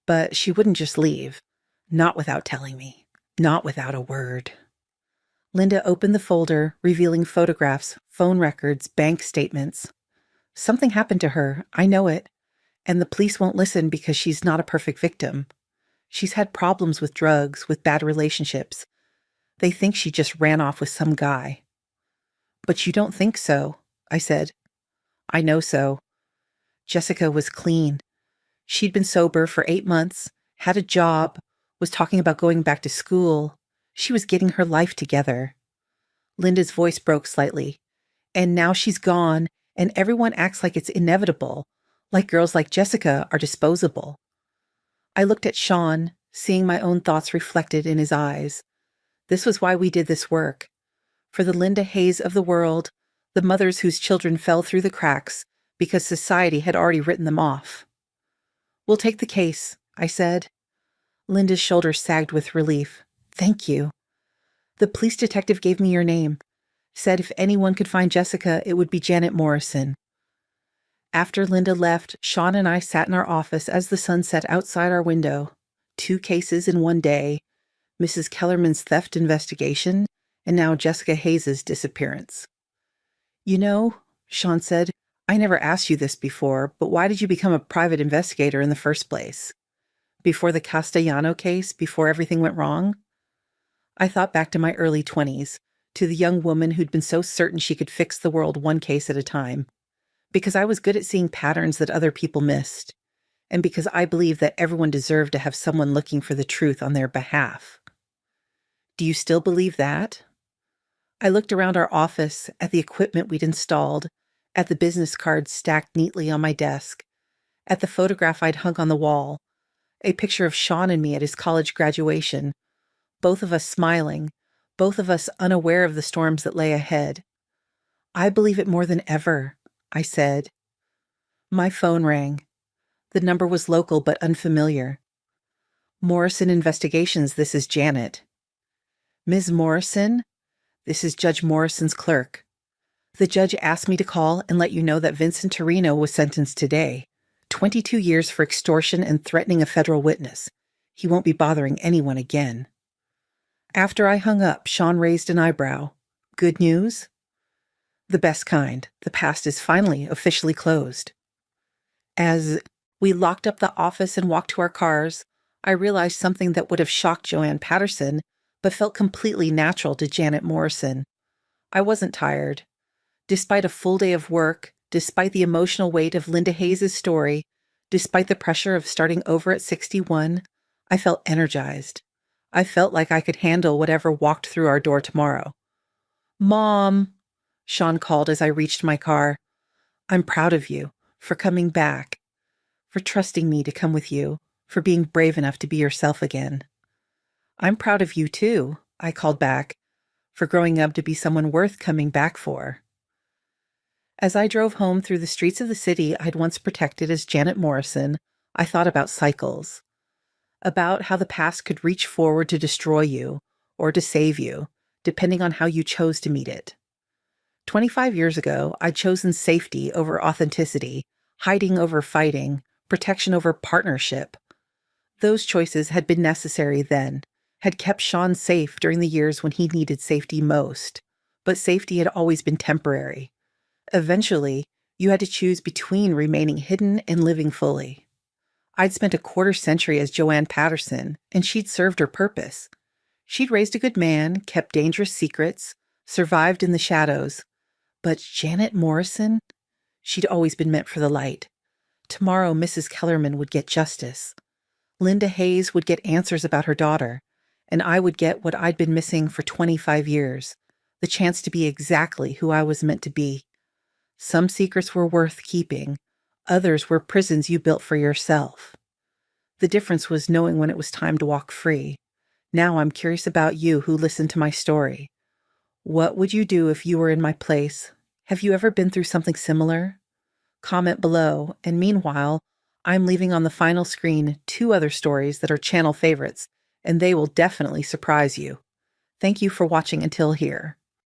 but she wouldn't just leave. Not without telling me. Not without a word. Linda opened the folder, revealing photographs, phone records, bank statements. Something happened to her, I know it. And the police won't listen because she's not a perfect victim. She's had problems with drugs, with bad relationships. They think she just ran off with some guy. But you don't think so, I said. I know so. Jessica was clean. She'd been sober for 8 months, had a job, was talking about going back to school. She was getting her life together. Linda's voice broke slightly. And now she's gone, and everyone acts like it's inevitable, like girls like Jessica are disposable. I looked at Sean, seeing my own thoughts reflected in his eyes. This was why we did this work. For the Linda Hayes of the world, the mothers whose children fell through the cracks because society had already written them off. We'll take the case, I said. Linda's shoulders sagged with relief. Thank you. The police detective gave me your name. Said if anyone could find Jessica, it would be Janet Morrison. After Linda left, Sean and I sat in our office as the sun set outside our window. 2 cases in one day. Mrs. Kellerman's theft investigation, and now Jessica Hayes' disappearance. You know, Sean said, I never asked you this before, but why did you become a private investigator in the first place? Before the Castellano case, before everything went wrong? I thought back to my early 20s, to the young woman who'd been so certain she could fix the world one case at a time. Because I was good at seeing patterns that other people missed, and because I believed that everyone deserved to have someone looking for the truth on their behalf. Do you still believe that? I looked around our office, at the equipment we'd installed, at the business cards stacked neatly on my desk, at the photograph I'd hung on the wall, a picture of Sean and me at his college graduation, both of us smiling, both of us unaware of the storms that lay ahead. I believe it more than ever, I said. My phone rang. The number was local but unfamiliar. Morrison Investigations, this is Janet. Ms. Morrison? This is Judge Morrison's clerk. The judge asked me to call and let you know that Vincent Torino was sentenced today. 22 years for extortion and threatening a federal witness. He won't be bothering anyone again. After I hung up, Sean raised an eyebrow. Good news? The best kind. The past is finally officially closed. As we locked up the office and walked to our cars, I realized something that would have shocked Joanne Patterson, but felt completely natural to Janet Morrison. I wasn't tired. Despite a full day of work, despite the emotional weight of Linda Hayes' story, despite the pressure of starting over at 61, I felt energized. I felt like I could handle whatever walked through our door tomorrow. Mom, Sean called as I reached my car. I'm proud of you for coming back, for trusting me to come with you, for being brave enough to be yourself again. I'm proud of you too, I called back, for growing up to be someone worth coming back for. As I drove home through the streets of the city I'd once protected as Janet Morrison, I thought about cycles, about how the past could reach forward to destroy you or to save you, depending on how you chose to meet it. 25 years ago, I'd chosen safety over authenticity, hiding over fighting, protection over partnership. Those choices had been necessary then, had kept Sean safe during the years when he needed safety most, but safety had always been temporary. Eventually, you had to choose between remaining hidden and living fully. I'd spent a quarter century as Joanne Patterson, and she'd served her purpose. She'd raised a good man, kept dangerous secrets, survived in the shadows. But Janet Morrison? She'd always been meant for the light. Tomorrow, Mrs. Kellerman would get justice. Linda Hayes would get answers about her daughter, and I would get what I'd been missing for 25 years, the chance to be exactly who I was meant to be. Some secrets were worth keeping. Others were prisons you built for yourself. The difference was knowing when it was time to walk free. Now I'm curious about you who listened to my story. What would you do if you were in my place? Have you ever been through something similar? Comment below, and meanwhile, I'm leaving on the final screen 2 other stories that are channel favorites, and they will definitely surprise you. Thank you for watching until here.